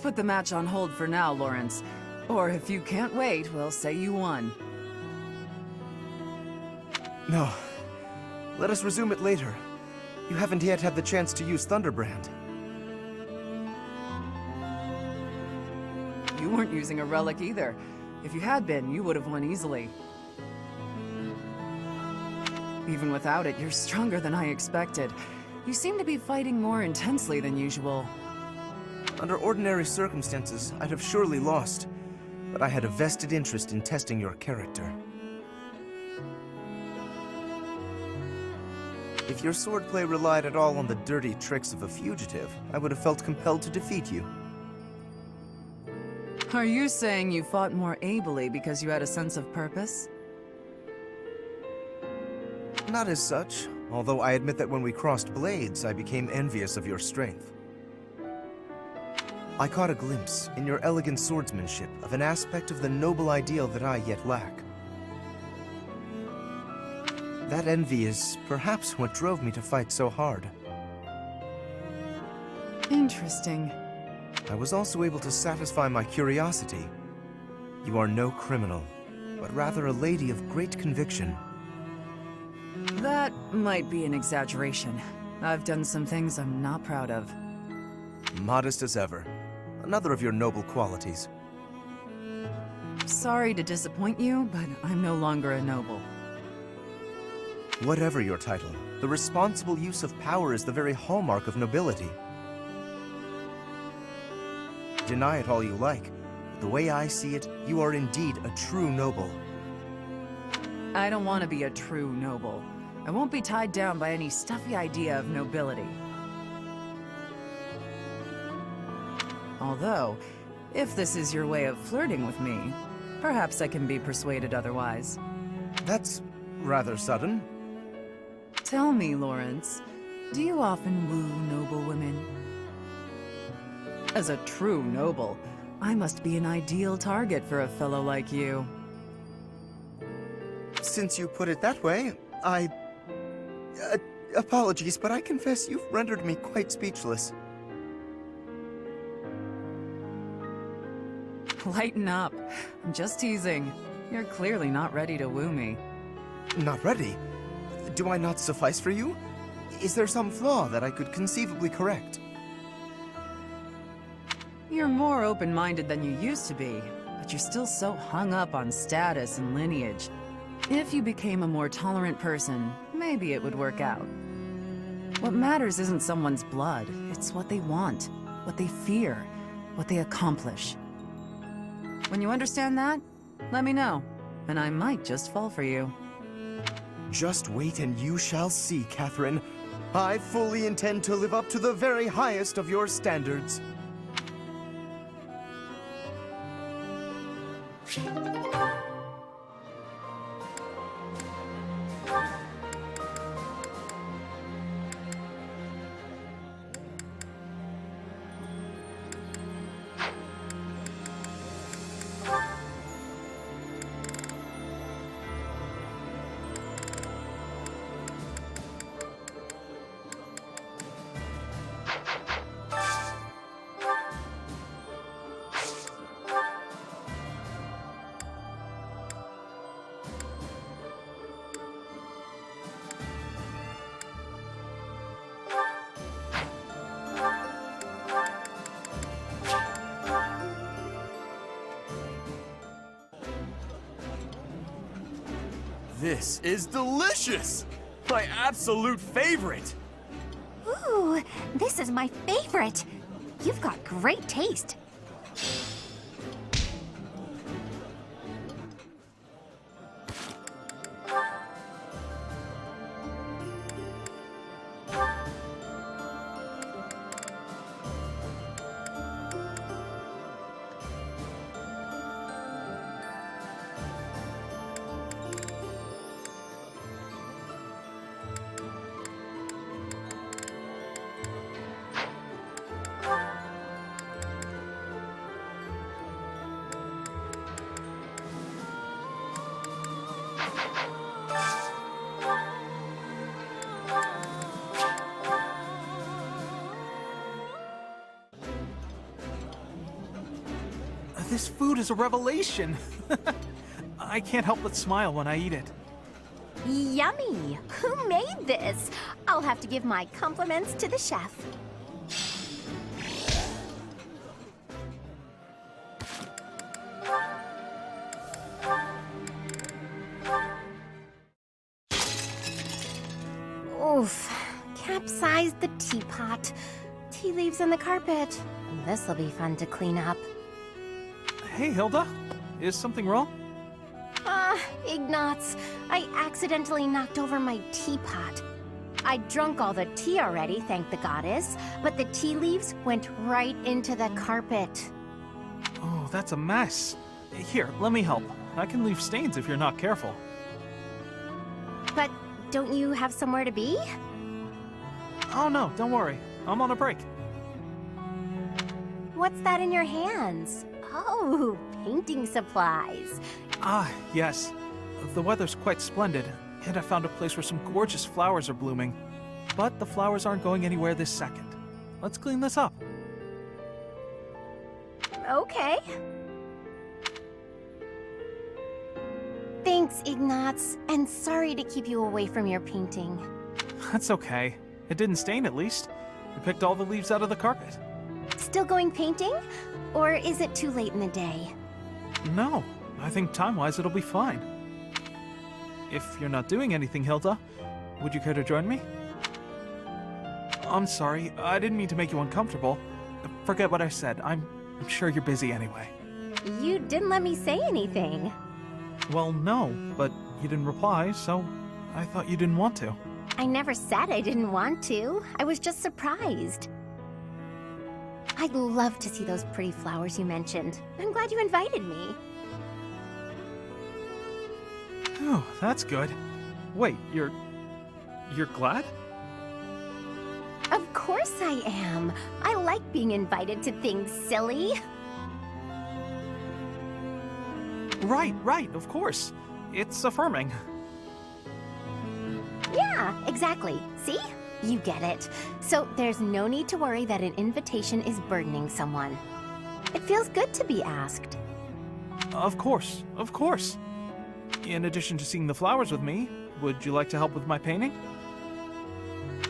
put the match on hold for now, Lawrence. Or if you can't wait, we'll say you won. No. Let us resume it later. You haven't yet had the chance to use Thunderbrand. You weren't using a relic either. If you had been, you would have won easily. Even without it, you're stronger than I expected. You seem to be fighting more intensely than usual. Under ordinary circumstances, I'd have surely lost. But I had a vested interest in testing your character. If your swordplay relied at all on the dirty tricks of a fugitive, I would have felt compelled to defeat you. Are you saying you fought more ably because you had a sense of purpose? Not as such, although I admit that when we crossed blades, I became envious of your strength. I caught a glimpse, in your elegant swordsmanship, of an aspect of the noble ideal that I yet lack. That envy is perhaps what drove me to fight so hard. Interesting. I was also able to satisfy my curiosity. You are no criminal, but rather a lady of great conviction. That might be an exaggeration. I've done some things I'm not proud of. Modest as ever. Another of your noble qualities. Sorry to disappoint you, but I'm no longer a noble. Whatever your title, the responsible use of power is the very hallmark of nobility. Deny it all you like, but the way I see it, you are indeed a true noble. I don't want to be a true noble. I won't be tied down by any stuffy idea of nobility. Although, if this is your way of flirting with me, perhaps I can be persuaded otherwise. That's rather sudden. Tell me, Lawrence, do you often woo noble women? As a true noble, I must be an ideal target for a fellow like you. Since you put it that way, apologies, but I confess you've rendered me quite speechless. Lighten up. I'm just teasing. You're clearly not ready to woo me. Not ready? Do I not suffice for you? Is there some flaw that I could conceivably correct? You're more open-minded than you used to be, but you're still so hung up on status and lineage. If you became a more tolerant person, maybe it would work out. What matters isn't someone's blood, it's what they want, what they fear, what they accomplish. When you understand that, let me know, and I might just fall for you. Just wait and you shall see, Catherine. I fully intend to live up to the very highest of your standards. This is delicious! My absolute favorite! Ooh, this is my favorite. You've got great taste. This food is a revelation. I can't help but smile when I eat it. Yummy! Who made this? I'll have to give my compliments to the chef. Oof. Capsized the teapot. Tea leaves in the carpet. This'll be fun to clean up. Hey, Hilda. Is something wrong? Ignatz. I accidentally knocked over my teapot. I'd drunk all the tea already, thank the goddess, but the tea leaves went right into the carpet. Oh, that's a mess. Here, let me help. I can leave stains if you're not careful. But don't you have somewhere to be? Oh no, don't worry. I'm on a break. What's that in your hands? Oh, painting supplies. Ah, yes. The weather's quite splendid, and I found a place where some gorgeous flowers are blooming. But the flowers aren't going anywhere this second. Let's clean this up. Okay. Thanks, Ignatz, and sorry to keep you away from your painting. That's okay. It didn't stain, at least. We picked all the leaves out of the carpet. Still going painting? Or is it too late in the day? No, I think time-wise it'll be fine. If you're not doing anything, Hilda, would you care to join me? I'm sorry, I didn't mean to make you uncomfortable. Forget what I said. I'm sure you're busy anyway. You didn't let me say anything. Well, no, but you didn't reply, so I thought you didn't want to. I never said I didn't want to. I was just surprised. I'd love to see those pretty flowers you mentioned. I'm glad you invited me. Oh, that's good. Wait, you're glad? Of course I am. I like being invited to things, silly. Right, of course. It's affirming. Yeah, exactly. See? You get it. So there's no need to worry that an invitation is burdening someone. It feels good to be asked. Of course. In addition to seeing the flowers with me, would you like to help with my painting?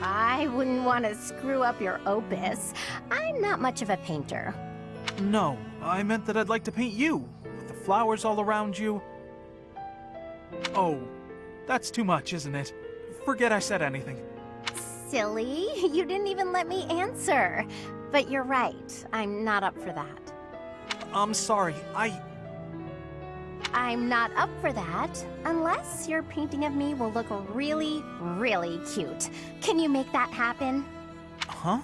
I wouldn't want to screw up your opus. I'm not much of a painter. No, I meant that I'd like to paint you, with the flowers all around you. Oh, that's too much, isn't it? Forget I said anything. Silly, you didn't even let me answer. But you're right, I'm not up for that. I'm sorry, I'm not up for that, unless your painting of me will look really, really cute. Can you make that happen? Huh?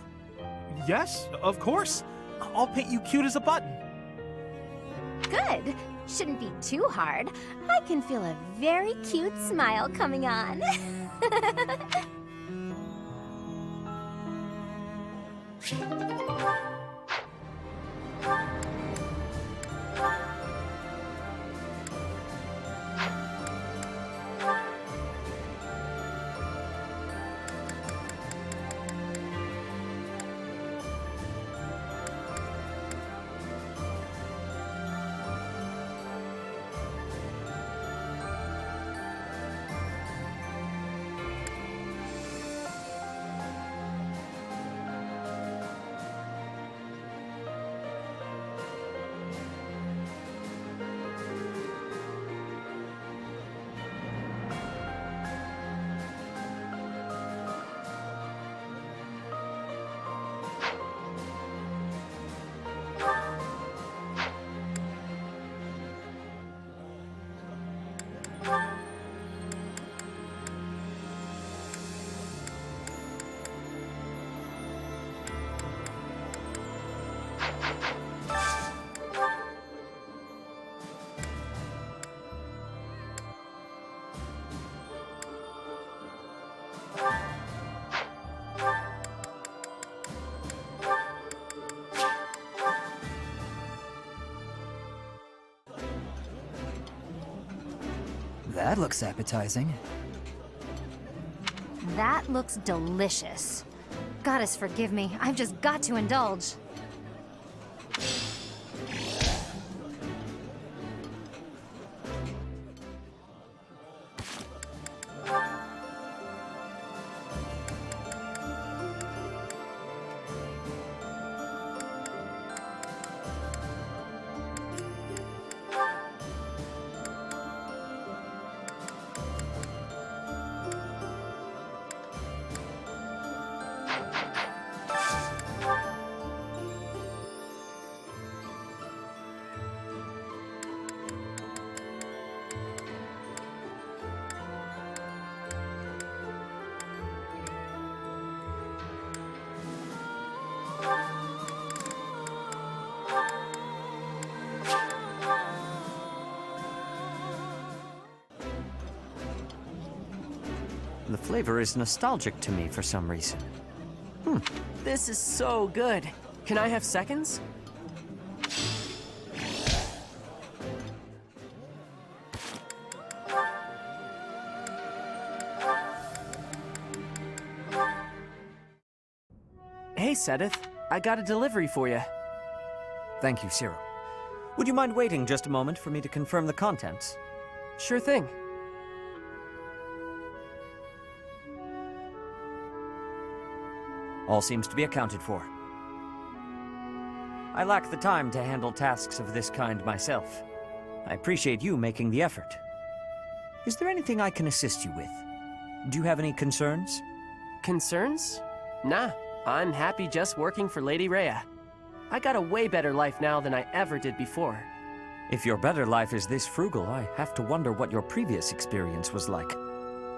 Yes, of course. I'll paint you cute as a button. Good. Shouldn't be too hard. I can feel a very cute smile coming on. That looks appetizing. That looks delicious. Goddess forgive me, I've just got to indulge. the flavor is nostalgic to me for some reason. This is so good. Can I have seconds? Hey, Sedith. I got a delivery for you. Thank you, Cyril. Would you mind waiting just a moment for me to confirm the contents? Sure thing. All seems to be accounted for. I lack the time to handle tasks of this kind myself. I appreciate you making the effort. Is there anything I can assist you with? Do you have any concerns? Concerns? Nah, I'm happy just working for Lady Rhea. I got a way better life now than I ever did before. If your better life is this frugal, I have to wonder what your previous experience was like.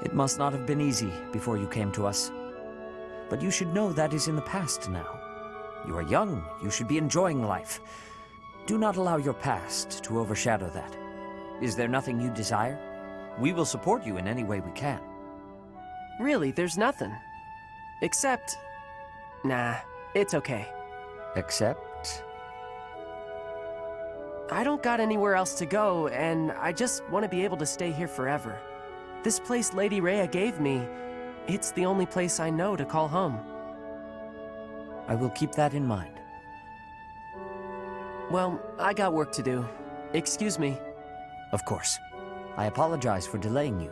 It must not have been easy before you came to us. But you should know that is in the past now. You are young, you should be enjoying life. Do not allow your past to overshadow that. Is there nothing you desire? We will support you in any way we can. Really, there's nothing. Except... Nah, it's okay. Except? I don't got anywhere else to go, and I just want to be able to stay here forever. This place Lady Rhea gave me, it's the only place I know to call home. I will keep that in mind. Well, I got work to do. Excuse me. Of course. I apologize for delaying you.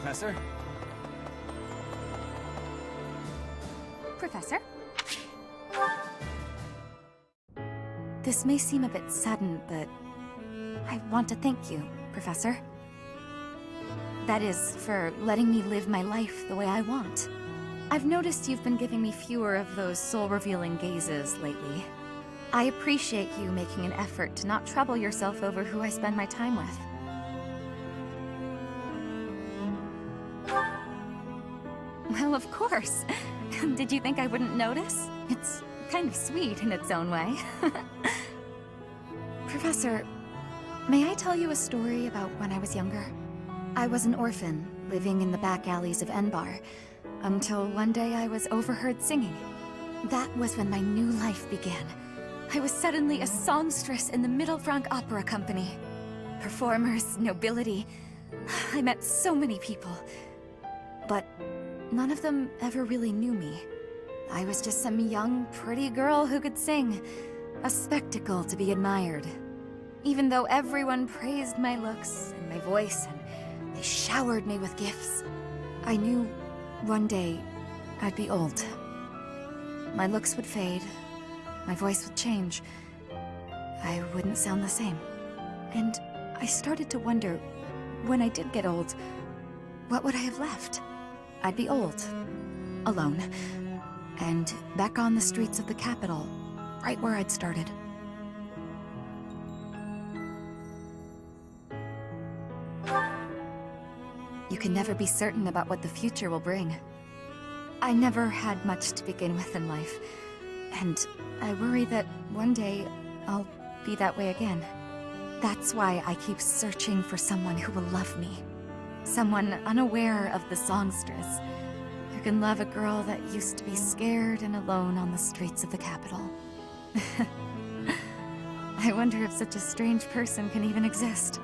Professor? Professor? This may seem a bit sudden, but I want to thank you, Professor. That is, for letting me live my life the way I want. I've noticed you've been giving me fewer of those soul-revealing gazes lately. I appreciate you making an effort to not trouble yourself over who I spend my time with. Well, of course. Did you think I wouldn't notice? It's kind of sweet in its own way. Professor, may I tell you a story about when I was younger? I was an orphan, living in the back alleys of Enbar, until one day I was overheard singing. That was when my new life began. I was suddenly a songstress in the Middle Frank Opera Company. Performers, nobility. I met so many people. But none of them ever really knew me. I was just some young, pretty girl who could sing. A spectacle to be admired. Even though everyone praised my looks and my voice, and they showered me with gifts, I knew one day I'd be old. My looks would fade, my voice would change. I wouldn't sound the same. And I started to wonder, when I did get old, what would I have left? I'd be old, alone, and back on the streets of the capital, right where I'd started. You can never be certain about what the future will bring. I never had much to begin with in life, and I worry that one day I'll be that way again. That's why I keep searching for someone who will love me. Someone unaware of the songstress, who can love a girl that used to be scared and alone on the streets of the capital. I wonder if such a strange person can even exist.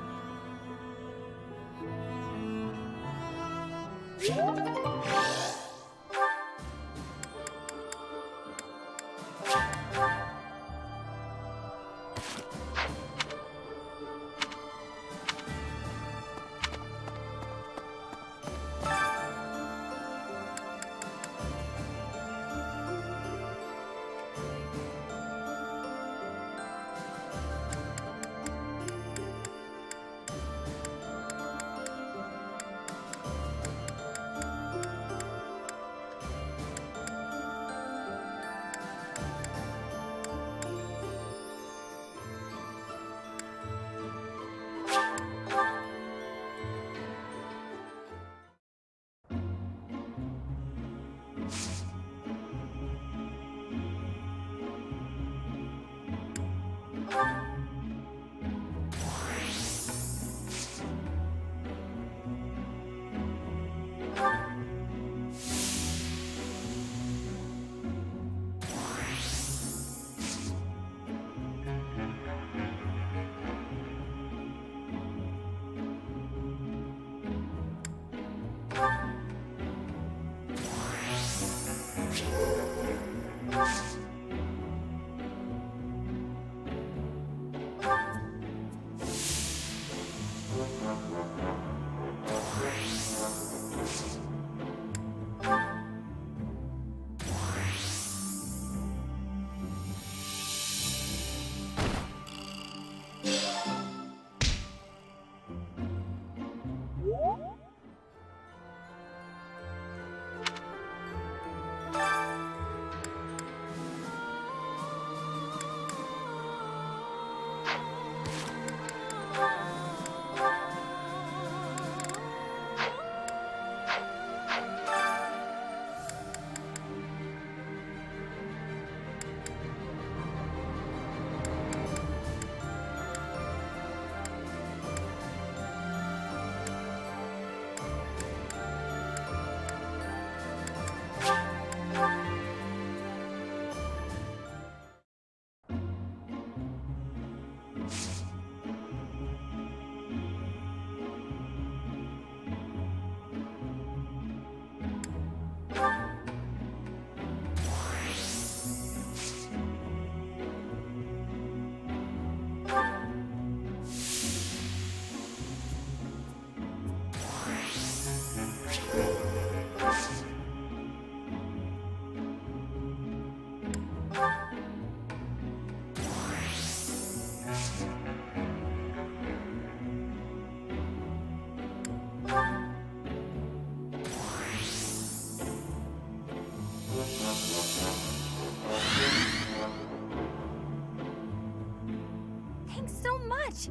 Thanks so much!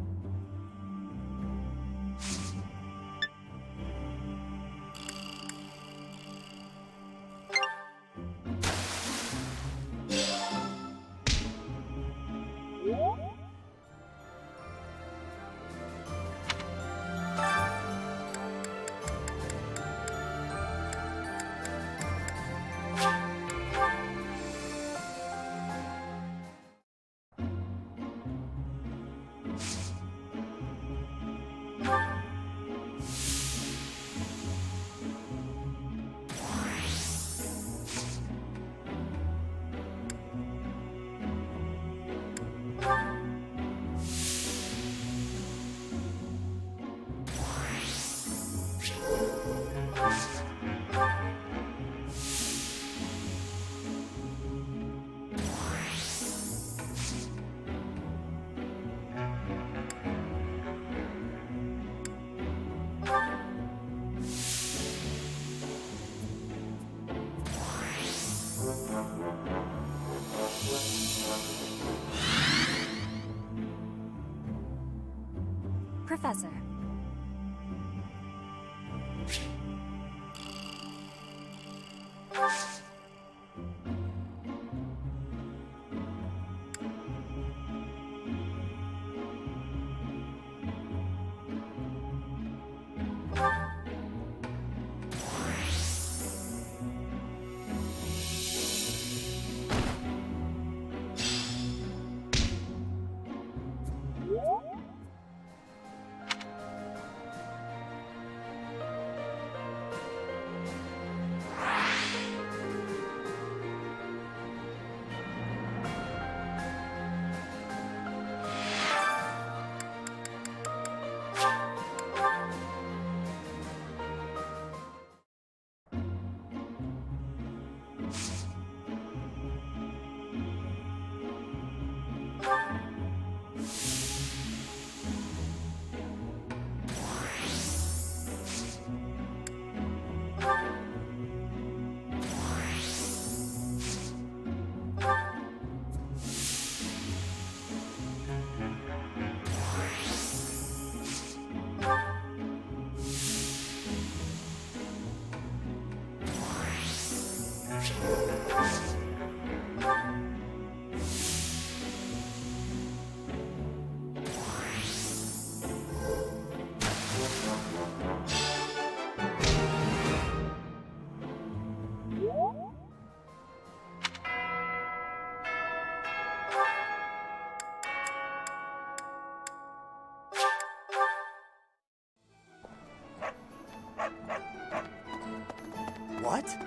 What?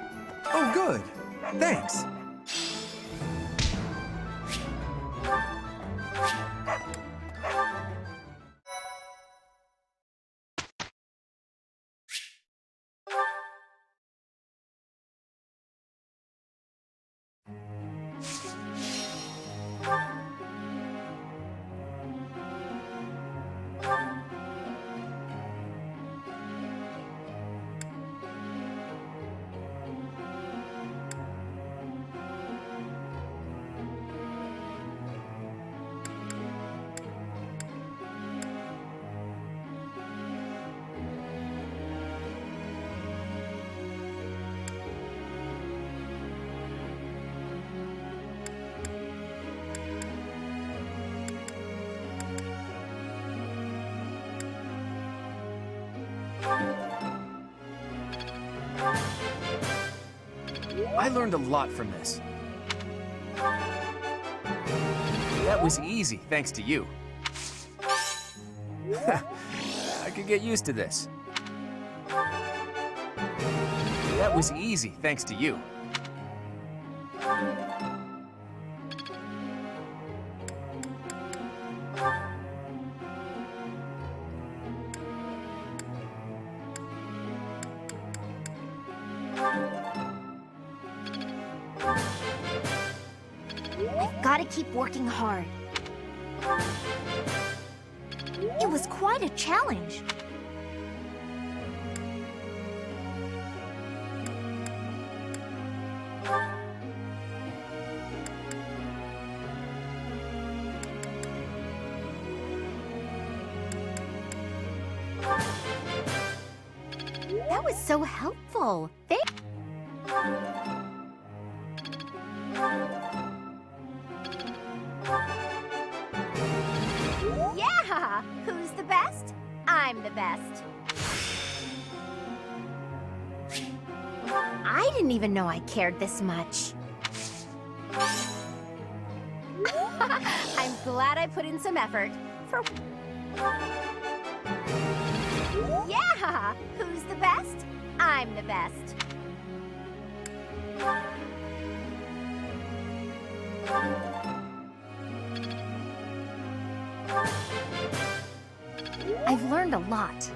Oh, good. Thanks. I learned a lot from this. That was easy, thanks to you. I could get used to this. That was easy, thanks to you. I've got to keep working hard. It was quite a challenge. That was so helpful. Yeah! Who's the best? I'm the best. I didn't even know I cared this much. I'm glad I put in some effort. Yeah! Who's the best? I'm the best. I've learned a lot.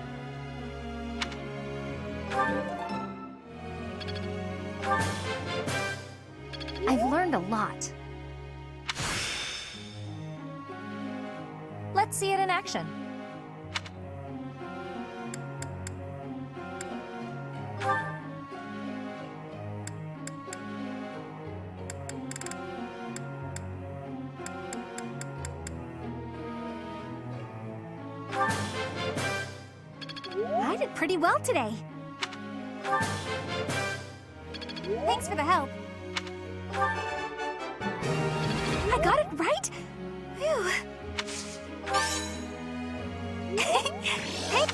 I've learned a lot. Let's see it in action. I did pretty well today. Thanks for the help. I got it right? Phew. Hey.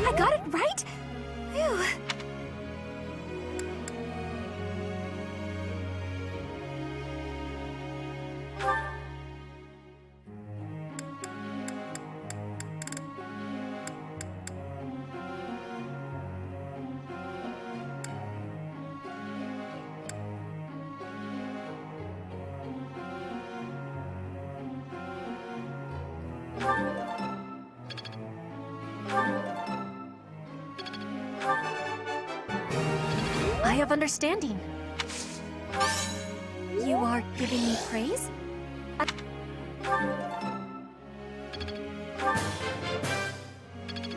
I got it right? Phew. I have understanding. You are giving me praise?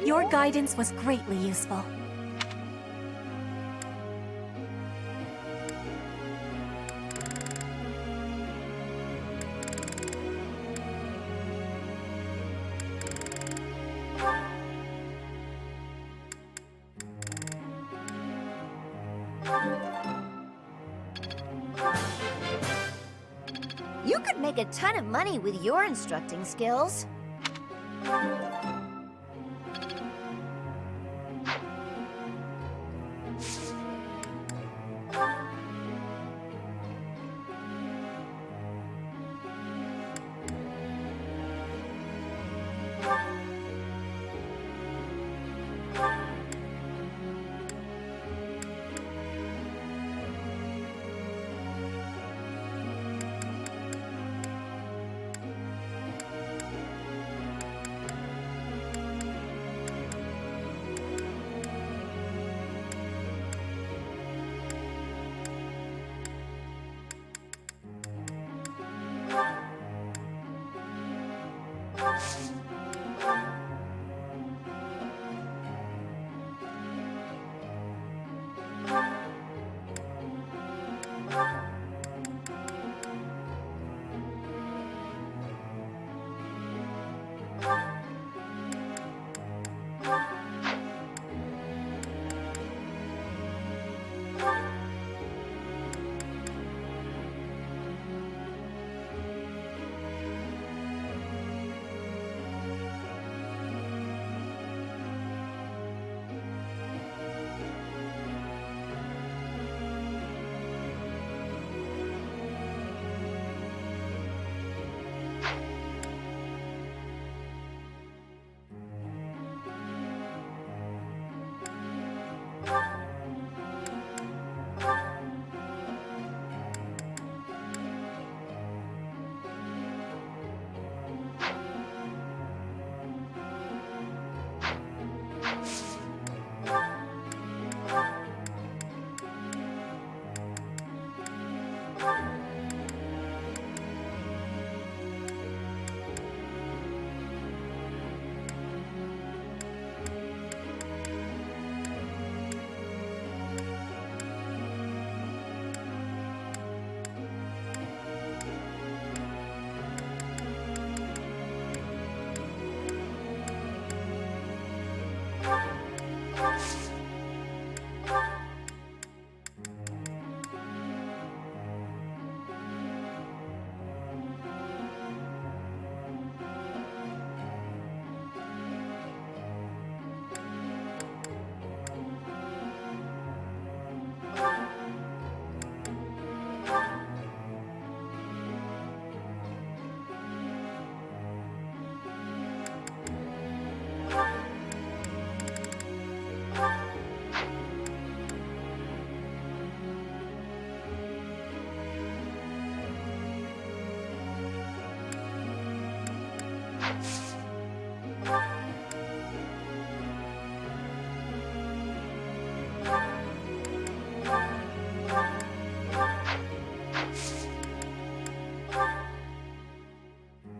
Your guidance was greatly useful. could make a ton of money with your instructing skills.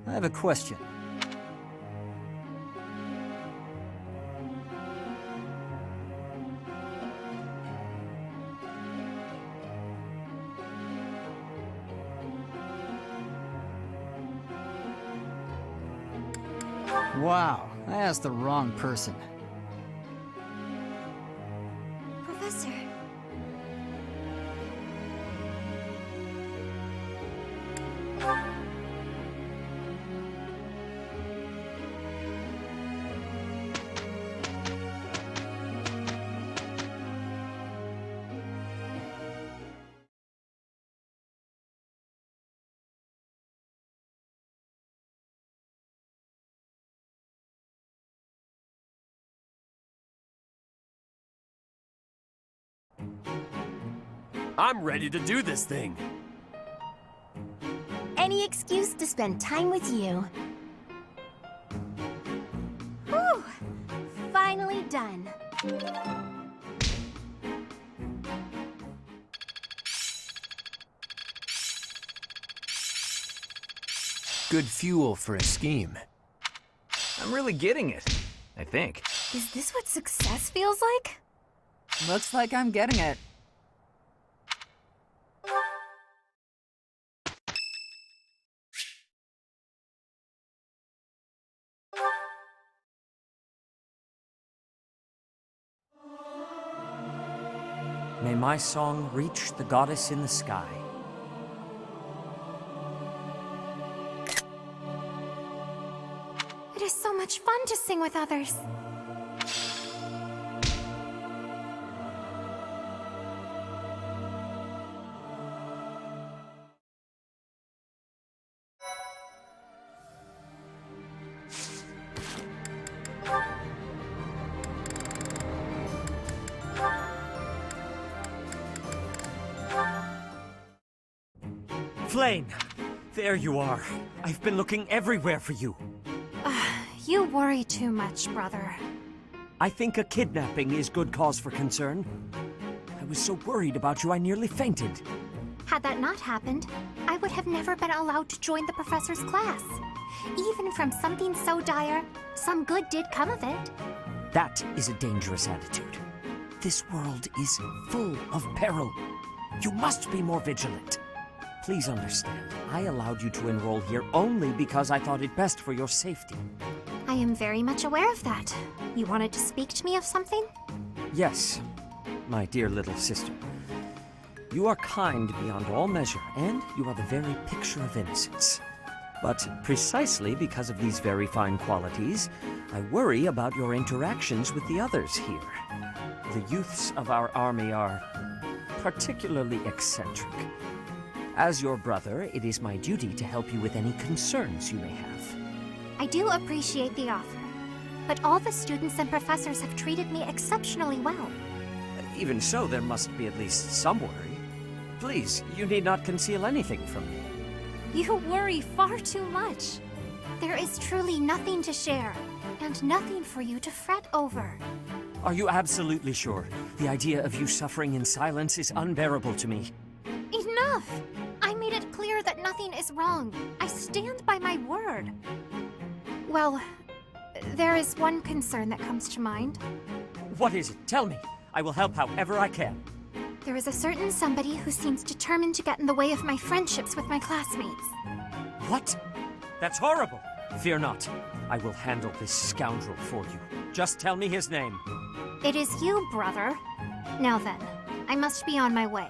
I have a question. Wow, I asked the wrong person. Professor. I'm ready to do this thing. Any excuse to spend time with you. Whew! Finally done. Good fuel for a scheme. I'm really getting it, I think. Is this what success feels like? Looks like I'm getting it. May my song reach the goddess in the sky. fun to sing with others. Flame! There you are. I've been looking everywhere for you. You worry too much, brother. I think a kidnapping is good cause for concern. I was so worried about you I nearly fainted. Had that not happened, I would have never been allowed to join the professor's class. Even from something so dire, some good did come of it. That is a dangerous attitude. This world is full of peril. You must be more vigilant. Please understand, I allowed you to enroll here only because I thought it best for your safety. I am very much aware of that. You wanted to speak to me of something? Yes, my dear little sister. You are kind beyond all measure, and you are the very picture of innocence. But precisely because of these very fine qualities, I worry about your interactions with the others here. The youths of our army are particularly eccentric. As your brother, it is my duty to help you with any concerns you may have. I do appreciate the offer, but all the students and professors have treated me exceptionally well. Even so, there must be at least some worry. Please, you need not conceal anything from me. You worry far too much. There is truly nothing to share, and nothing for you to fret over. Are you absolutely sure? The idea of you suffering in silence is unbearable to me. Enough! I made it clear that nothing is wrong. I stand by my word. Well, there is one concern that comes to mind. What is it? Tell me. I will help however I can. There is a certain somebody who seems determined to get in the way of my friendships with my classmates. What? That's horrible. Fear not. I will handle this scoundrel for you. Just tell me his name. It is you, brother. Now then, I must be on my way.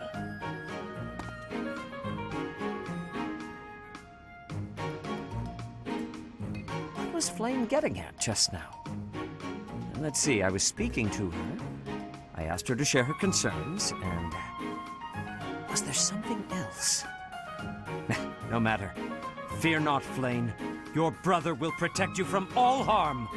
What was Flame getting at just now? Let's see, I was speaking to her. I asked her to share her concerns, and... was there something else? No matter. Fear not, Flame. Your brother will protect you from all harm.